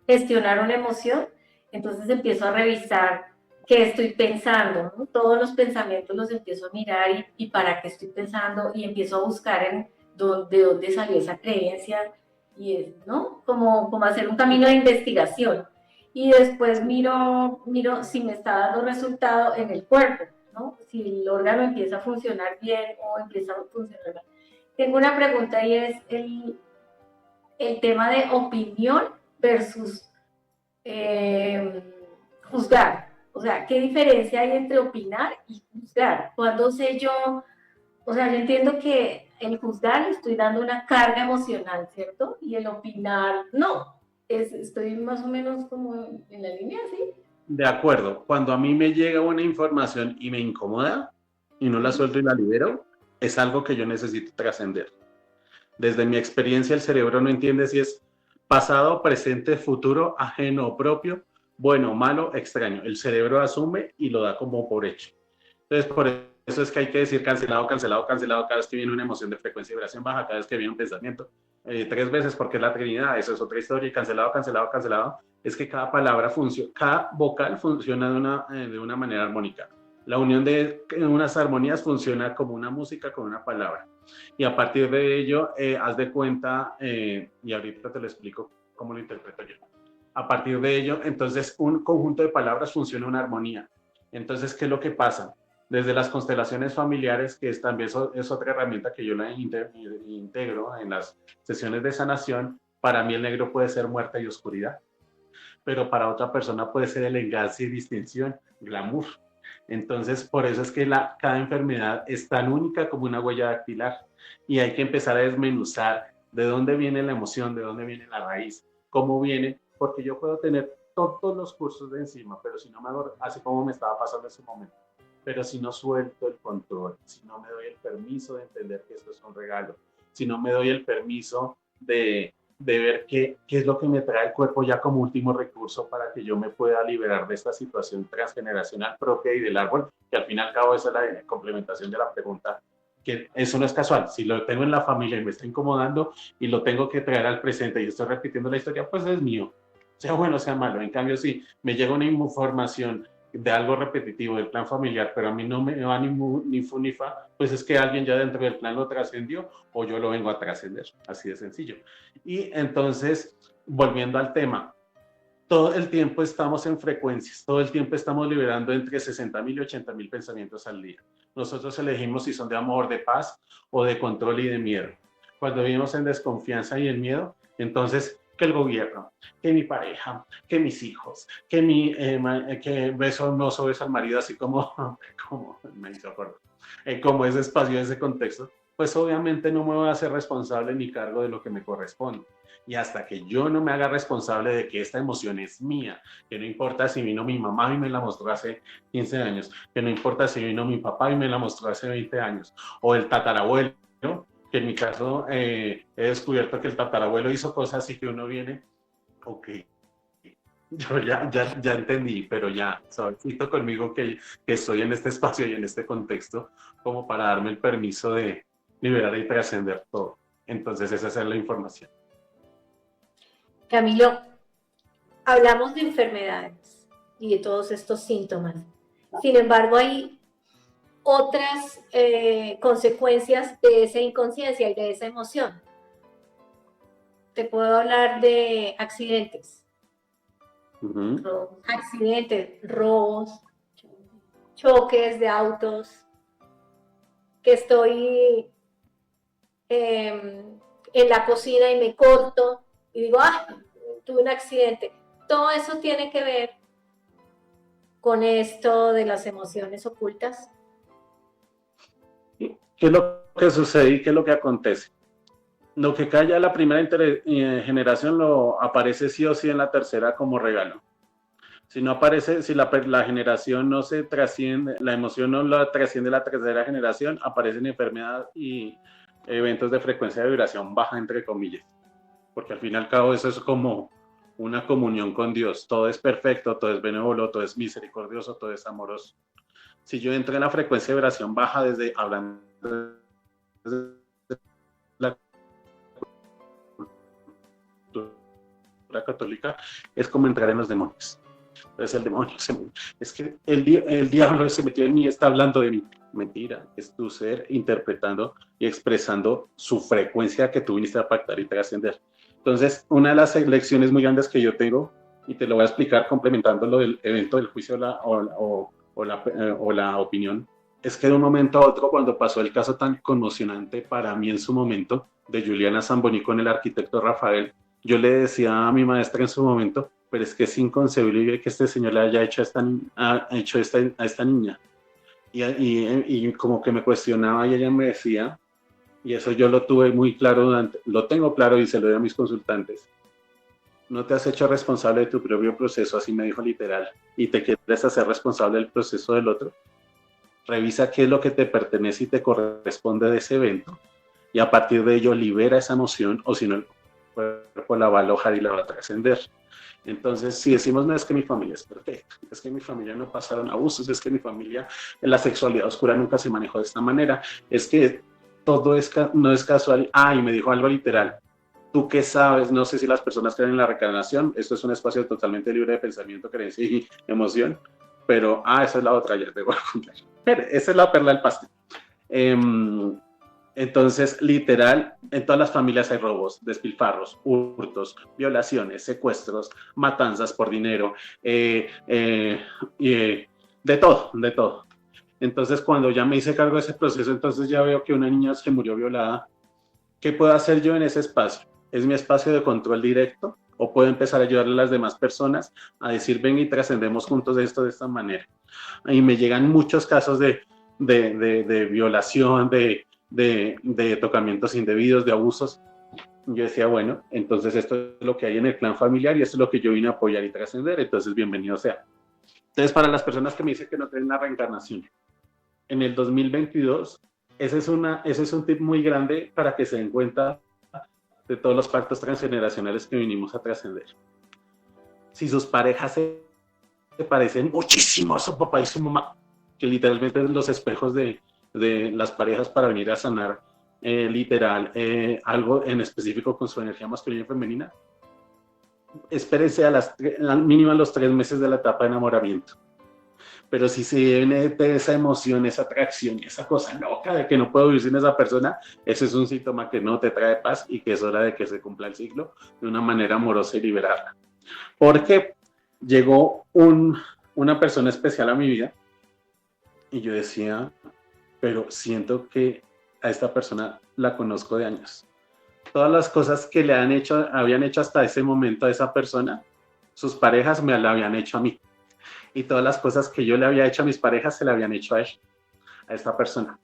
gestionar una emoción, entonces empiezo a revisar qué estoy pensando, ¿no? Todos los pensamientos los empiezo a mirar y para qué estoy pensando y empiezo a buscar de dónde salió esa creencia y es, ¿no? Como hacer un camino de investigación. Y después miro si me está dando resultado en el cuerpo, ¿no? Si el órgano empieza a funcionar bien o empieza a funcionar mal. Tengo una pregunta y es el tema de opinión versus juzgar. O sea, ¿qué diferencia hay entre opinar y juzgar? Cuando sé yo, o sea, yo entiendo que el juzgar le estoy dando una carga emocional, ¿cierto? Y el opinar, no. Estoy más o menos como en la línea, ¿sí? De acuerdo, cuando a mí me llega una información y me incomoda y no la suelto y la libero, es algo que yo necesito trascender. Desde mi experiencia, el cerebro no entiende si es pasado, presente, futuro, ajeno o propio, bueno, malo, extraño. El cerebro asume y lo da como por hecho. Entonces, por eso es que hay que decir cancelado, cancelado, cancelado cada vez que viene una emoción de frecuencia y vibración baja, cada vez que viene un pensamiento. 3 veces porque es la Trinidad, eso es otra historia. Y cancelado, cancelado, cancelado, es que cada palabra funciona, cada vocal funciona de una manera armónica. La unión de unas armonías funciona como una música con una palabra. Y a partir de ello, haz de cuenta, y ahorita te lo explico cómo lo interpreto yo. A partir de ello, entonces, un conjunto de palabras funciona una armonía. Entonces, ¿qué es lo que pasa? Desde las constelaciones familiares, que también es otra herramienta que yo la integro en las sesiones de sanación, para mí el negro puede ser muerte y oscuridad, pero para otra persona puede ser elegancia y distinción, glamour. Entonces, por eso es que cada enfermedad es tan única como una huella dactilar y hay que empezar a desmenuzar de dónde viene la emoción, de dónde viene la raíz, cómo viene, porque yo puedo tener todos los cursos de encima, pero si no me hago, así como me estaba pasando en ese momento, pero si no suelto el control, si no me doy el permiso de entender que esto es un regalo, si no me doy el permiso de ver qué es lo que me trae el cuerpo ya como último recurso para que yo me pueda liberar de esta situación transgeneracional propia y del árbol, que al fin y al cabo esa es la complementación de la pregunta, que eso no es casual, si lo tengo en la familia y me está incomodando y lo tengo que traer al presente y estoy repitiendo la historia, pues es mío, sea bueno o sea malo. En cambio, si me llega una información de algo repetitivo del plan familiar, pero a mí no me va ni fu ni fa, pues es que alguien ya dentro del plan lo trascendió o yo lo vengo a trascender, así de sencillo. Y entonces, volviendo al tema, todo el tiempo estamos en frecuencias, todo el tiempo estamos liberando entre 60.000 y 80.000 pensamientos al día. Nosotros elegimos si son de amor, de paz o de control y de miedo. Cuando vivimos en desconfianza y en miedo, entonces que el gobierno, que mi pareja, que mis hijos, que beso no beso al marido, así como me hizo acuerdo, como ese espacio, ese contexto, pues obviamente no me voy a hacer responsable ni cargo de lo que me corresponde. Y hasta que yo no me haga responsable de que esta emoción es mía, que no importa si vino mi mamá y me la mostró hace 15 años, que no importa si vino mi papá y me la mostró hace 20 años, o el tatarabuelo, ¿no? Que en mi caso he descubierto que el tatarabuelo hizo cosas y que uno viene, ok, yo ya entendí, pero ya, suavecito conmigo que estoy en este espacio y en este contexto, como para darme el permiso de liberar y trascender todo. Entonces esa es la información. Camilo, hablamos de enfermedades y de todos estos síntomas. Sin embargo, hay otras consecuencias de esa inconsciencia y de esa emoción. Te puedo hablar de accidentes, robos, choques de autos, que estoy en la cocina y me corto y digo, tuve un accidente. Todo eso tiene que ver con esto de las emociones ocultas. ¿Qué es lo que sucede y qué es lo que acontece? Lo que cae a la primera generación lo aparece sí o sí en la tercera como regalo. Si no aparece, si la generación no se trasciende, la emoción no la trasciende la tercera generación, aparecen enfermedades y eventos de frecuencia de vibración baja, entre comillas. Porque al fin y al cabo eso es como una comunión con Dios. Todo es perfecto, todo es benévolo, todo es misericordioso, todo es amoroso. Si yo entro en la frecuencia de vibración baja desde hablando desde la cultura católica, es como entrar en los demonios. Entonces el demonio, es que el diablo se metió en mí y está hablando de mí. Mentira, es tu ser interpretando y expresando su frecuencia que tú viniste a pactar y trascender. Entonces, una de las lecciones muy grandes que yo tengo, y te lo voy a explicar complementando lo del evento del juicio o la opinión, es que de un momento a otro, cuando pasó el caso tan conmocionante para mí en su momento, de Juliana Zamboni con el arquitecto Rafael, yo le decía a mi maestra en su momento, pero es que es inconcebible que este señor le haya hecho a esta niña. Y como que me cuestionaba y ella me decía, y eso yo lo tuve muy claro, lo tengo claro y se lo doy a mis consultantes, no te has hecho responsable de tu propio proceso, así me dijo literal, y te quieres hacer responsable del proceso del otro. Revisa qué es lo que te pertenece y te corresponde de ese evento, y a partir de ello libera esa emoción, o si no el cuerpo la va a alojar y la va a trascender. Entonces, si decimos, no es que mi familia es perfecta, es que mi familia no pasaron abusos, es que mi familia en la sexualidad oscura nunca se manejó de esta manera, es que todo no es casual. Y me dijo algo literal. ¿Tú qué sabes? No sé si las personas creen en la reencarnación. Esto es un espacio totalmente libre de pensamiento, creencia y emoción. Pero, esa es la otra, ya te voy a contar. Pero esa es la perla del pastel. Entonces, literal, en todas las familias hay robos, despilfarros, hurtos, violaciones, secuestros, matanzas por dinero, de todo, de todo. Entonces, cuando ya me hice cargo de ese proceso, entonces ya veo que una niña se murió violada. ¿Qué puedo hacer yo en ese espacio? ¿Es mi espacio de control directo? ¿O puedo empezar a ayudarle a las demás personas a decir, ven y trascendemos juntos esto de esta manera? Y me llegan muchos casos de violación, de tocamientos indebidos, de abusos. Yo decía, bueno, entonces esto es lo que hay en el clan familiar y esto es lo que yo vine a apoyar y trascender, entonces bienvenido sea. Entonces, para las personas que me dicen que no creen en la reencarnación, en el 2022, ese es un tip muy grande para que se den cuenta de todos los pactos transgeneracionales que vinimos a trascender. Si sus parejas se parecen muchísimo a su papá y su mamá, que literalmente son los espejos de las parejas para venir a sanar literal algo en específico con su energía masculina y femenina, espérense al mínimo a los 3 meses de la etapa de enamoramiento. Pero si se viene de esa emoción, esa atracción, esa cosa loca de que no puedo vivir sin esa persona, ese es un síntoma que no te trae paz y que es hora de que se cumpla el ciclo de una manera amorosa y liberarla. Porque llegó una persona especial a mi vida y yo decía, pero siento que a esta persona la conozco de años. Todas las cosas que habían hecho hasta ese momento a esa persona, sus parejas me la habían hecho a mí. Y todas las cosas que yo le había hecho a mis parejas se le habían hecho a ella, a esta persona.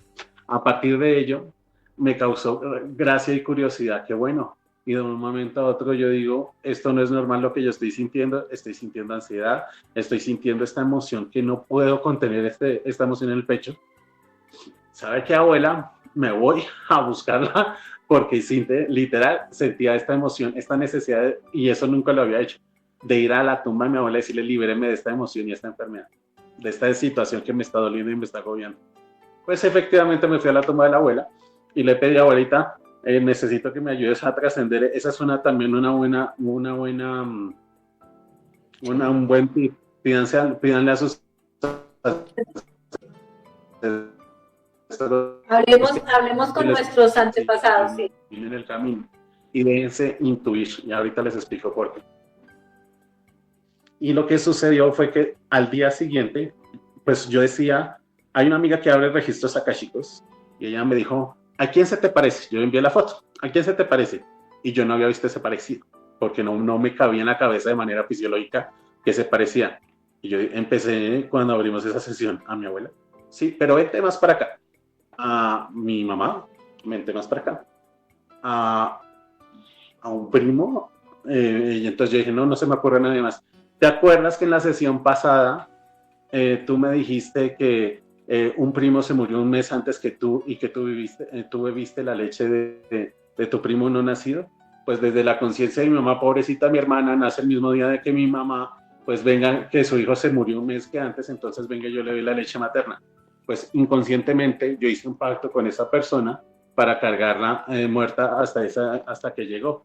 A partir de ello, me causó gracia y curiosidad, que bueno, y de un momento a otro yo digo, esto no es normal lo que yo estoy sintiendo ansiedad, estoy sintiendo esta emoción que no puedo contener, esta emoción en el pecho. ¿Sabe qué, abuela? Me voy a buscarla porque literal sentía esta emoción, esta necesidad, y eso nunca lo había hecho, de ir a la tumba de mi abuela y decirle, libéreme de esta emoción y esta enfermedad, de esta situación que me está doliendo y me está agobiando. Pues efectivamente me fui a la tumba de la abuela y le pedí, abuelita, necesito que me ayudes a trascender. Esa es también un buen tip. Pídanle a sus... Hablemos con nuestros antepasados, sí. En el camino y déjense intuir, y ahorita les explico por qué. Y lo que sucedió fue que al día siguiente, pues yo decía, hay una amiga que abre registros akáshicos y ella me dijo, ¿a quién se te parece? Yo envié la foto, ¿a quién se te parece? Y yo no había visto ese parecido. porque no me cabía en la cabeza de manera fisiológica que se parecía. Y yo empecé cuando abrimos esa sesión a mi abuela. Sí, pero vente más para acá. A mi mamá, vente más para acá. A un primo. Y entonces yo dije, no se me ocurre nadie más. ¿Te acuerdas que en la sesión pasada tú me dijiste que un primo se murió un mes antes que tú y que tú bebiste la leche de tu primo no nacido? Pues desde la conciencia de mi mamá, pobrecita, mi hermana nace el mismo día de que mi mamá, pues venga, que su hijo se murió un mes que antes, entonces venga, yo le doy la leche materna. Pues inconscientemente yo hice un pacto con esa persona para cargarla muerta hasta que llegó.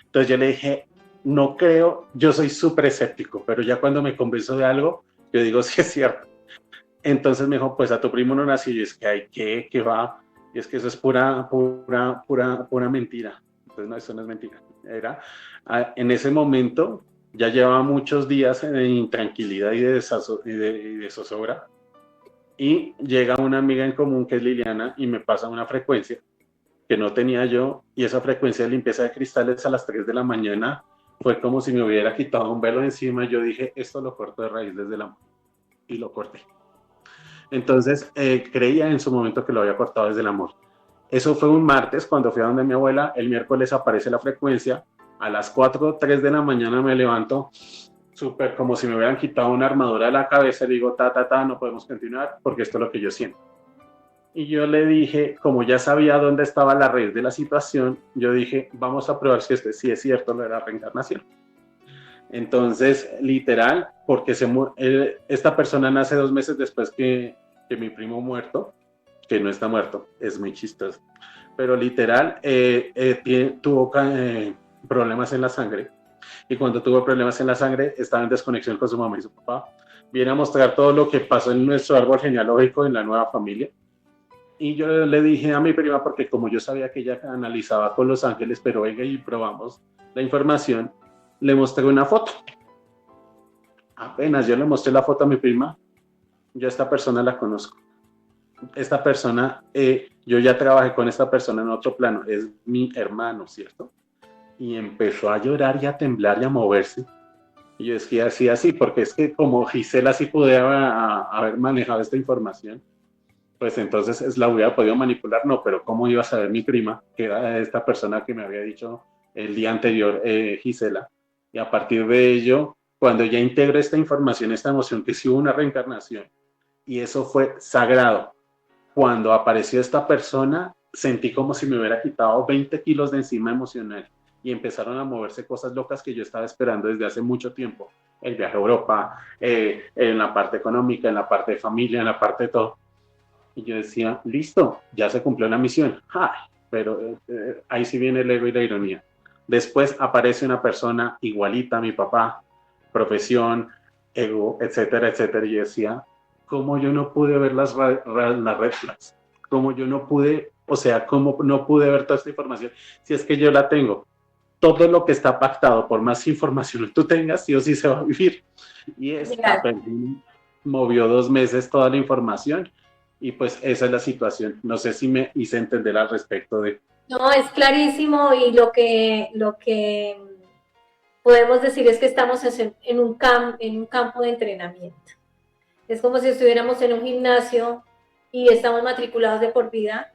Entonces yo le dije, no creo, yo soy súper escéptico, pero ya cuando me convenzo de algo, yo digo, sí es cierto. Entonces me dijo, pues a tu primo no nació. Y es que hay que va, y es que eso es pura mentira. Entonces no, eso no es mentira. En ese momento ya llevaba muchos días en intranquilidad y de zozobra. Y llega una amiga en común que es Liliana y me pasa una frecuencia que no tenía yo, y esa frecuencia de limpieza de cristales a las 3 de la mañana fue como si me hubiera quitado un velo encima. Yo dije, esto lo corto de raíz desde el amor, y lo corté. Entonces creía en su momento que lo había cortado desde el amor. Eso fue un martes cuando fui a donde mi abuela. El miércoles aparece la frecuencia, a las 4, 3 de la mañana me levanto súper como si me hubieran quitado una armadura de la cabeza y digo, no podemos continuar porque esto es lo que yo siento. Y yo le dije, como ya sabía dónde estaba la raíz de la situación, yo dije, vamos a probar si es cierto lo de la reencarnación. Entonces, literal, porque esta persona nace 2 meses después que mi primo muerto, que no está muerto, es muy chistoso, pero literal, tuvo problemas en la sangre, y cuando tuvo problemas en la sangre, estaba en desconexión con su mamá y su papá. Viene a mostrar todo lo que pasó en nuestro árbol genealógico en la nueva familia. Y yo le dije a mi prima, porque como yo sabía que ella analizaba con los ángeles, pero venga y probamos la información, le mostré una foto. Apenas yo le mostré la foto a mi prima, yo a esta persona la conozco. Esta persona, yo ya trabajé con esta persona en otro plano, es mi hermano, ¿cierto? Y empezó a llorar y a temblar y a moverse. Y yo decía así, porque es que como Gisela sí podía haber manejado esta información, pues entonces la hubiera podido manipular, no, pero ¿cómo iba a saber mi prima, que era esta persona que me había dicho el día anterior, Gisela? Y a partir de ello, cuando ya integré esta información, esta emoción, que sí hubo una reencarnación, y eso fue sagrado. Cuando apareció esta persona, sentí como si me hubiera quitado 20 kilos de encima emocional, y empezaron a moverse cosas locas que yo estaba esperando desde hace mucho tiempo. El viaje a Europa, en la parte económica, en la parte de familia, en la parte de todo. Y yo decía, listo, ya se cumplió la misión. ¡Ay! Pero ahí sí viene el ego y la ironía. Después aparece una persona igualita a mi papá, profesión, ego, etcétera, etcétera. Y yo decía, ¿cómo yo no pude ver las red flags? ¿Cómo yo no pude, cómo no pude ver toda esta información? Si es que yo la tengo. Todo lo que está pactado, por más información que tú tengas, sí o sí se va a vivir. Y esta persona movió 2 meses toda la información. Y pues esa es la situación. No sé si me hice entender al respecto de... No, es clarísimo, y lo que podemos decir es que estamos en un campo de entrenamiento. Es como si estuviéramos en un gimnasio y estamos matriculados de por vida,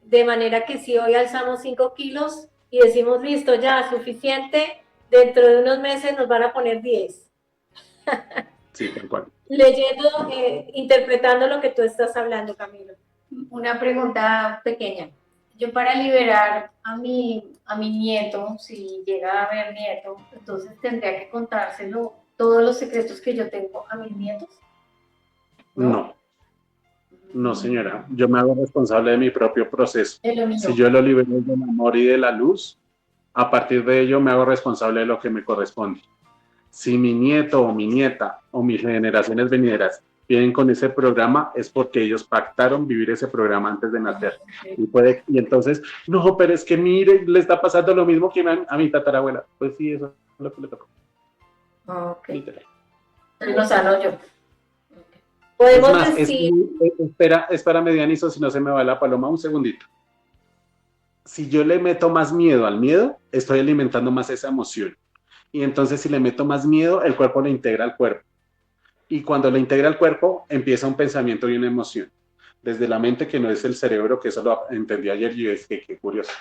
de manera que si hoy alzamos 5 kilos y decimos, listo, ya, suficiente, dentro de unos meses nos van a poner 10. Sí, tal cual. Leyendo, interpretando lo que tú estás hablando, Camilo. Una pregunta pequeña. Yo, para liberar a mi nieto, si llega a haber nieto, entonces tendría que contárselo todos los secretos que yo tengo a mis nietos. No, señora. Yo me hago responsable de mi propio proceso. Si yo lo libero del amor y de la luz, a partir de ello me hago responsable de lo que me corresponde. Si mi nieto o mi nieta o mis generaciones venideras vienen con ese programa, es porque ellos pactaron vivir ese programa antes de nacer. Y entonces, no, pero es que mire, le está pasando lo mismo que a mi tatarabuela. Pues sí, eso es lo que le tocó. Ok. Literal. Lo sano yo. Podemos Es más, decir... espera, Medianizo, si no se me va la paloma, un segundito. Si yo le meto más miedo al miedo, estoy alimentando más esa emoción. Y entonces si le meto más miedo, el cuerpo lo integra al cuerpo. Y cuando lo integra al cuerpo, empieza un pensamiento y una emoción. Desde la mente, que no es el cerebro, que eso lo entendí ayer y es que qué curioso.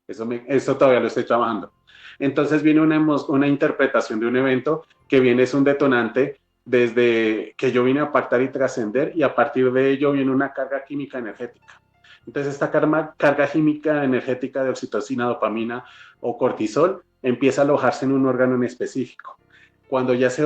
Eso todavía lo estoy trabajando. Entonces viene una interpretación de un evento que viene es un detonante desde que yo vine a pactar y trascender, y a partir de ello viene una carga química energética. Entonces esta carga química energética de oxitocina, dopamina o cortisol empieza a alojarse en un órgano en específico. Cuando ya se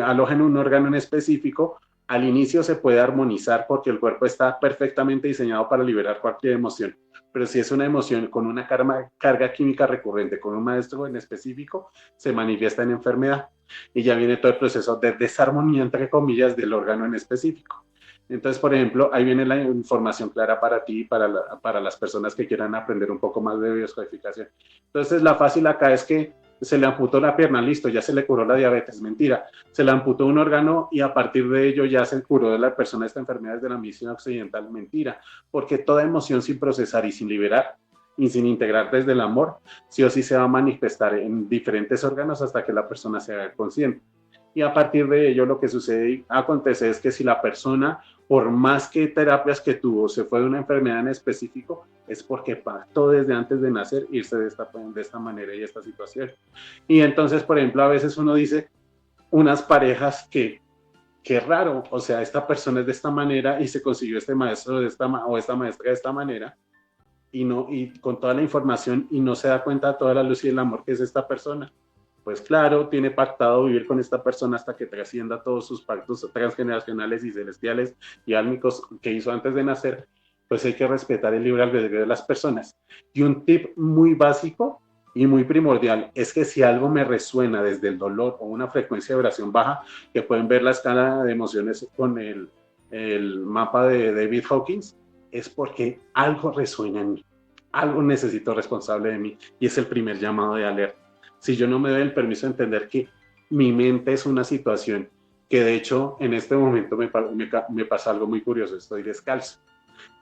aloja en un órgano en específico, al inicio se puede armonizar porque el cuerpo está perfectamente diseñado para liberar cualquier emoción. Pero si es una emoción con una carga química recurrente, con un maestro en específico, se manifiesta en enfermedad. Y ya viene todo el proceso de desarmonía, entre comillas, del órgano en específico. Entonces, por ejemplo, ahí viene la información clara para ti y para las personas que quieran aprender un poco más de biodescodificación. Entonces, la fácil acá es que se le amputó la pierna, listo, ya se le curó la diabetes, mentira. Se le amputó un órgano y a partir de ello ya se curó de la persona esta enfermedad desde la medicina occidental, mentira. Porque toda emoción sin procesar y sin liberar y sin integrar desde el amor, sí o sí se va a manifestar en diferentes órganos hasta que la persona se haga consciente. Y a partir de ello lo que sucede y acontece es que si la persona, por más que terapias que tuvo, se fue de una enfermedad en específico, es porque pactó desde antes de nacer irse de esta manera y esta situación. Y entonces, por ejemplo, a veces uno dice, unas parejas que, qué raro, o sea, esta persona es de esta manera y se consiguió este maestro o esta maestra de esta manera, y con toda la información y no se da cuenta de toda la luz y el amor que es esta persona. Pues claro, tiene pactado vivir con esta persona hasta que trascienda todos sus pactos transgeneracionales y celestiales y álmicos que hizo antes de nacer. Pues hay que respetar el libre albedrío de las personas. Y un tip muy básico y muy primordial es que si algo me resuena desde el dolor o una frecuencia de vibración baja, que pueden ver la escala de emociones con el mapa de David Hawkins, es porque algo resuena en mí, algo necesito responsable de mí, y es el primer llamado de alerta. Si yo no me doy el permiso de entender que mi mente es una situación, que de hecho en este momento me pasa algo muy curioso, estoy descalzo.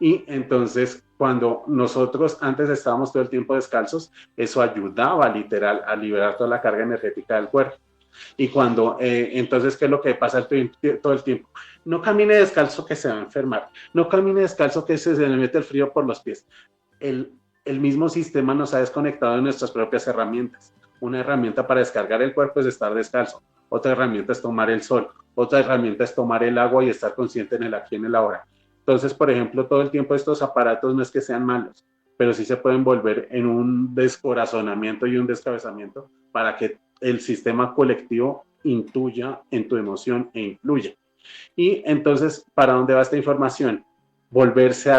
Y entonces cuando nosotros antes estábamos todo el tiempo descalzos, eso ayudaba literal a liberar toda la carga energética del cuerpo. Y cuando, entonces, ¿qué es lo que pasa todo el tiempo? No camine descalzo que se va a enfermar, no camine descalzo que se le mete el frío por los pies. El mismo sistema nos ha desconectado de nuestras propias herramientas. Una herramienta para descargar el cuerpo es estar descalzo, otra herramienta es tomar el sol, otra herramienta es tomar el agua y estar consciente en el aquí y en el ahora. Entonces, por ejemplo, todo el tiempo estos aparatos no es que sean malos, pero sí se pueden volver en un descorazonamiento y un descabezamiento para que el sistema colectivo intuya en tu emoción e influya. Y entonces, ¿para dónde va esta información? Volverse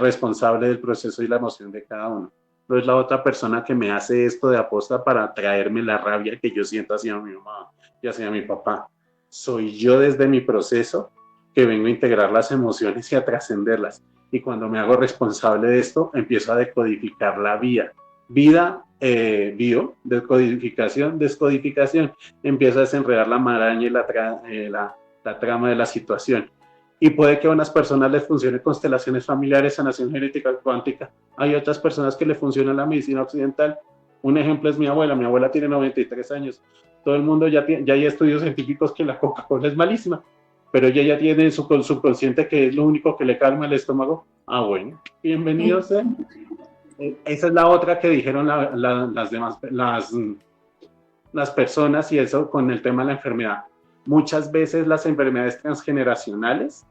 responsable del proceso y la emoción de cada uno. No es la otra persona que me hace esto de aposta para traerme la rabia que yo siento hacia mi mamá y hacia mi papá. Soy yo desde mi proceso que vengo a integrar las emociones y a trascenderlas. Y cuando me hago responsable de esto, empiezo a decodificar la vida. Bio, decodificación, descodificación. Empiezo a desenredar la maraña y la trama de la situación. Y puede que a unas personas les funcione constelaciones familiares, sanación genética cuántica. Hay otras personas que le funciona la medicina occidental. Un ejemplo es mi abuela tiene 93 años. Todo el mundo ya hay estudios científicos que la Coca-Cola es malísima, pero ella ya tiene en su subconsciente que es lo único que le calma el estómago. Ah, bueno, bienvenidos. Esa es la otra que dijeron las demás, las personas, y eso con el tema de la enfermedad. Muchas veces las enfermedades transgeneracionales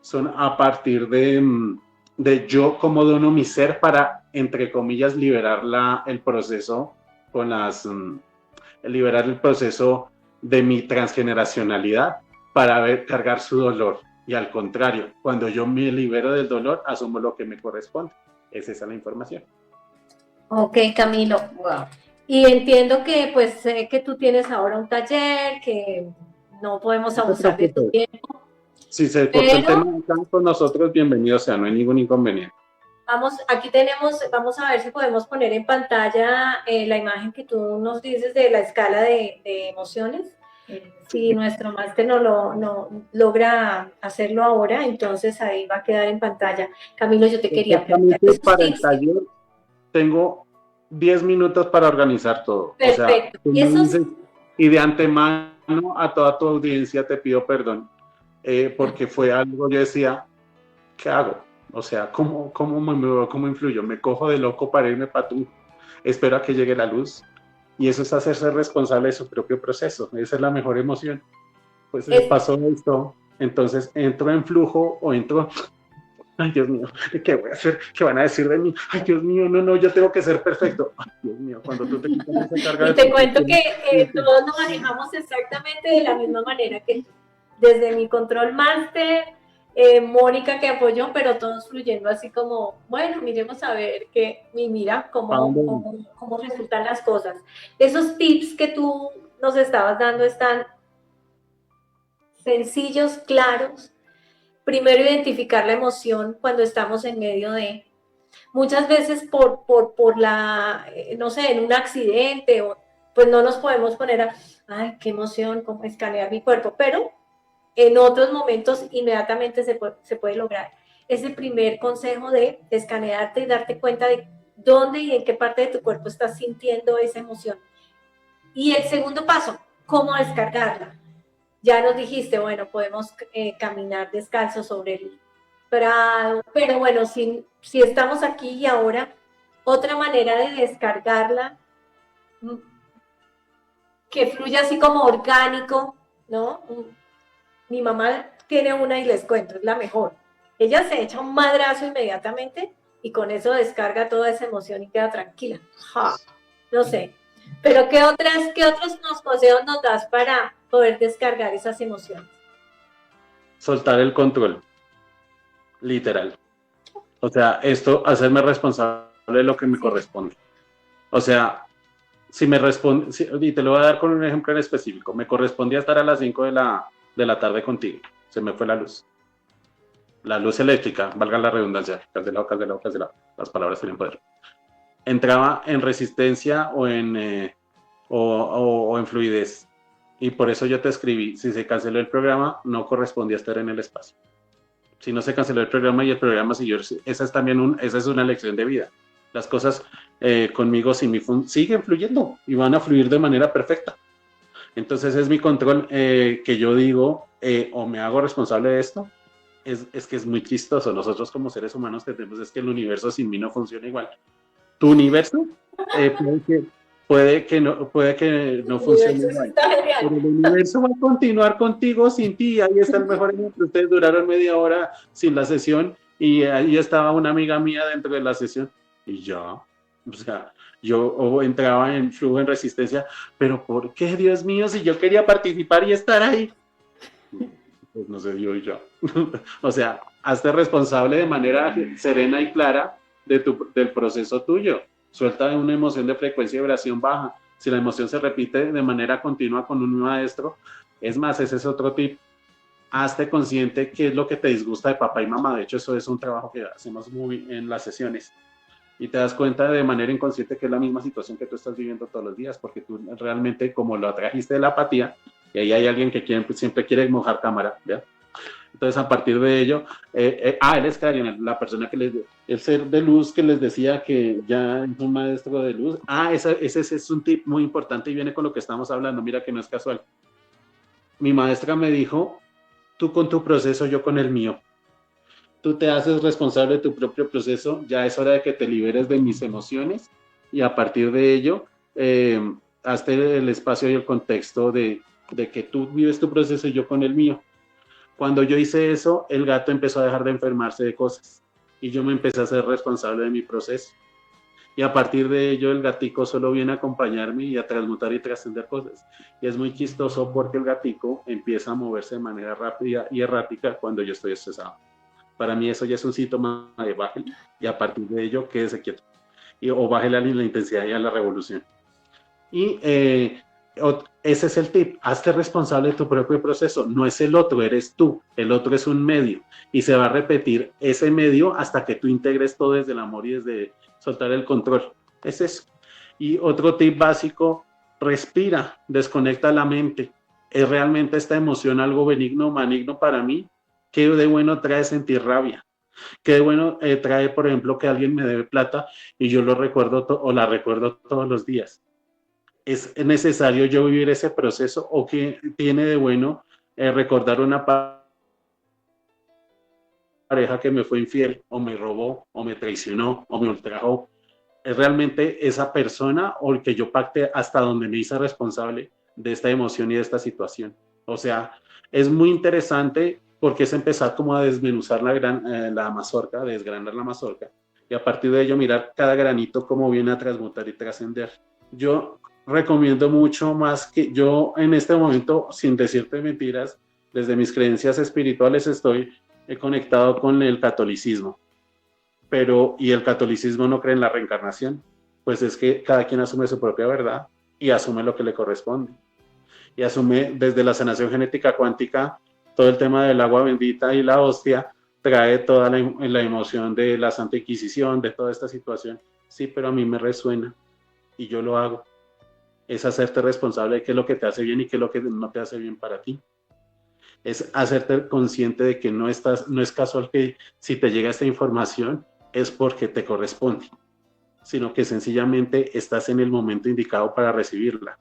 son a partir de yo como dono mi ser para, entre comillas, liberar el proceso liberar el proceso de mi transgeneracionalidad para cargar su dolor. Y al contrario, cuando yo me libero del dolor, asumo lo que me corresponde. Es esa la información. Ok, Camilo. Wow. Y entiendo que pues sé que tú tienes ahora un taller, que no podemos abusar de tu tiempo. Si se corta el tema con nosotros, bienvenido sea, no hay ningún inconveniente. Aquí vamos a ver si podemos poner en pantalla la imagen que tú nos dices de la escala de emociones. Si nuestro máster no logra hacerlo ahora, entonces ahí va a quedar en pantalla. Camilo, yo te quería preguntar. Para el taller tengo 10 minutos para organizar todo. Perfecto. O sea, Y de antemano a toda tu audiencia te pido perdón, porque fue algo, yo decía, ¿qué hago? O sea, ¿cómo influyo? ¿Me cojo de loco para irme para tú? Espero a que llegue la luz. Y eso es hacerse responsable de su propio proceso. Esa es la mejor emoción. Pues pasó esto, entonces entro en flujo o entro, ay Dios mío, ¿qué voy a hacer? ¿Qué van a decir de mí? Ay Dios mío, no, yo tengo que ser perfecto. Ay Dios mío, cuando tú te quitas esa carga Y de te cuento perfección, que todos nos manejamos exactamente de la misma manera que tú. Desde mi control máster, Mónica que apoyó, pero todos fluyendo así como, bueno, miremos a ver mira ¿a dónde voy? cómo resultan las cosas. Esos tips que tú nos estabas dando están sencillos, claros. Primero, identificar la emoción cuando estamos en medio de... Muchas veces por no sé, en un accidente, pues no nos podemos poner ay, qué emoción, cómo escanear mi cuerpo, pero en otros momentos inmediatamente se puede lograr. Es el primer consejo de escanearte y darte cuenta de dónde y en qué parte de tu cuerpo estás sintiendo esa emoción. Y el segundo paso, cómo descargarla. Ya nos dijiste, bueno, podemos caminar descalzo sobre el prado, pero bueno, si estamos aquí y ahora, otra manera de descargarla, que fluya así como orgánico, ¿no? Mi mamá tiene una y les cuento, es la mejor. Ella se echa un madrazo inmediatamente y con eso descarga toda esa emoción y queda tranquila. Ja, no sé. Pero ¿qué otros consejos nos das para poder descargar esas emociones? Soltar el control, literal. O sea, esto, hacerme responsable de lo que me corresponde. O sea, si me responde, y te lo voy a dar con un ejemplo en específico, me correspondía estar a las 5 de la tarde contigo, se me fue la luz eléctrica, valga la redundancia, cancelado, las palabras tienen poder. Entraba en resistencia o en fluidez, y por eso yo te escribí, si se canceló el programa, no correspondía estar en el espacio. Si no se canceló el programa y el programa siguió, esa es una lección de vida. Las cosas conmigo siguen fluyendo y van a fluir de manera perfecta. Entonces es mi control que yo digo, o me hago responsable de esto, es que es muy chistoso. Nosotros como seres humanos tenemos es que el universo sin mí no funciona igual. Tu universo puede que no funcione igual. Pero el universo va a continuar contigo sin ti. Ahí está el mejor ejemplo. Ustedes duraron media hora sin la sesión y ahí estaba una amiga mía dentro de la sesión y ya, o sea, yo entraba en flujo, en resistencia, pero ¿por qué, Dios mío, si yo quería participar y estar ahí? Pues no se dio y ya. O sea, hazte responsable de manera serena y clara del proceso tuyo. Suelta una emoción de frecuencia y vibración baja. Si la emoción se repite de manera continua con un maestro, es más, ese es otro tip. Hazte consciente qué es lo que te disgusta de papá y mamá. De hecho, eso es un trabajo que hacemos muy en las sesiones. Y te das cuenta de manera inconsciente que es la misma situación que tú estás viviendo todos los días, porque tú realmente, como lo atrajiste de la apatía, y ahí hay alguien que siempre quiere mojar cámara, ¿ya? Entonces, a partir de ello, él es Karen, la persona el ser de luz que les decía que ya es un maestro de luz. Ese es un tip muy importante y viene con lo que estamos hablando. Mira que no es casual. Mi maestra me dijo, tú con tu proceso, yo con el mío. Tú te haces responsable de tu propio proceso, ya es hora de que te liberes de mis emociones y a partir de ello, hazte el espacio y el contexto de que tú vives tu proceso y yo con el mío. Cuando yo hice eso, el gato empezó a dejar de enfermarse de cosas y yo me empecé a ser responsable de mi proceso. Y a partir de ello, el gatico solo viene a acompañarme y a transmutar y trascender cosas. Y es muy chistoso porque el gatico empieza a moverse de manera rápida y errática cuando yo estoy estresado. Para mí eso ya es un síntoma de bájale y a partir de ello quédese quieto. O bájale a la intensidad y a la revolución. Y ese es el tip, hazte responsable de tu propio proceso, no es el otro, eres tú, el otro es un medio y se va a repetir ese medio hasta que tú integres todo desde el amor y desde soltar el control, es eso. Y otro tip básico, respira, desconecta la mente, ¿es realmente esta emoción algo benigno o maligno para mí? ¿Qué de bueno trae sentir rabia? ¿Qué de bueno trae, por ejemplo, que alguien me debe plata y yo lo recuerdo o la recuerdo todos los días? ¿Es necesario yo vivir ese proceso o qué tiene de bueno recordar una pareja que me fue infiel o me robó o me traicionó o me ultrajó? ¿Es realmente esa persona o el que yo pacte hasta donde me hice responsable de esta emoción y de esta situación? O sea, es muy interesante porque es empezar como a desmenuzar la mazorca, desgranar la mazorca, y a partir de ello mirar cada granito cómo viene a transmutar y trascender. Yo recomiendo mucho más que yo en este momento, sin decirte mentiras, desde mis creencias espirituales estoy conectado con el catolicismo, pero y el catolicismo no cree en la reencarnación, pues es que cada quien asume su propia verdad y asume lo que le corresponde. Y asume desde la sanación genética cuántica todo el tema del agua bendita y la hostia, trae toda la emoción de la Santa Inquisición, de toda esta situación. Sí, pero a mí me resuena y yo lo hago. Es hacerte responsable de qué es lo que te hace bien y qué es lo que no te hace bien para ti. Es hacerte consciente de que no es casual que si te llega esta información es porque te corresponde, sino que sencillamente estás en el momento indicado para recibirla.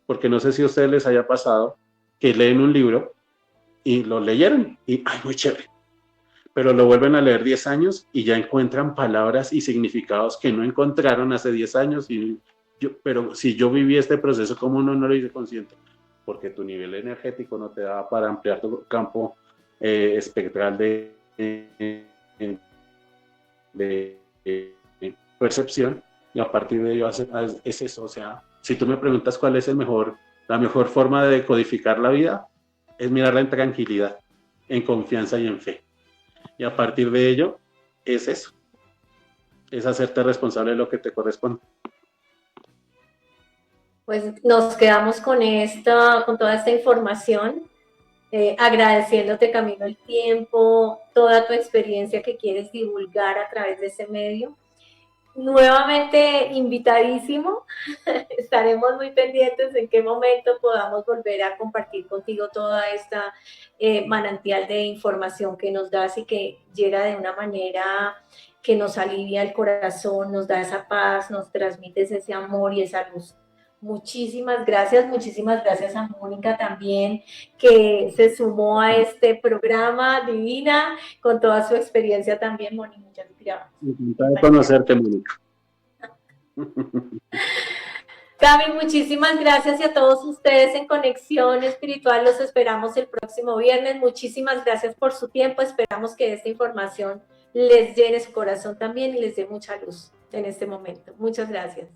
Porque no sé si a ustedes les haya pasado que leen un libro y lo leyeron y, ay, muy chévere, pero lo vuelven a leer 10 años y ya encuentran palabras y significados que no encontraron hace 10 años. Pero si yo viví este proceso, ¿cómo no lo hice consciente? Porque tu nivel energético no te da para ampliar tu campo espectral de percepción, y a partir de ello es eso. O sea, si tú me preguntas cuál es la mejor forma de codificar la vida, es mirarla en tranquilidad, en confianza y en fe. Y a partir de ello, es eso, es hacerte responsable de lo que te corresponde. Pues nos quedamos con toda esta información, agradeciéndote, Camilo, el tiempo, toda tu experiencia que quieres divulgar a través de ese medio. Nuevamente invitadísimo, estaremos muy pendientes en qué momento podamos volver a compartir contigo toda esta manantial de información que nos das y que llega de una manera que nos alivia el corazón, nos da esa paz, nos transmites ese amor y esa luz. Muchísimas gracias a Mónica también, que se sumó a este programa, divina, con toda su experiencia también, Mónica. Muchas gracias. Encantado de conocerte, Mónica. Cami, muchísimas gracias, y a todos ustedes en Conexión Espiritual los esperamos el próximo viernes. Muchísimas gracias por su tiempo. Esperamos que esta información les llene su corazón también y les dé mucha luz en este momento. Muchas gracias.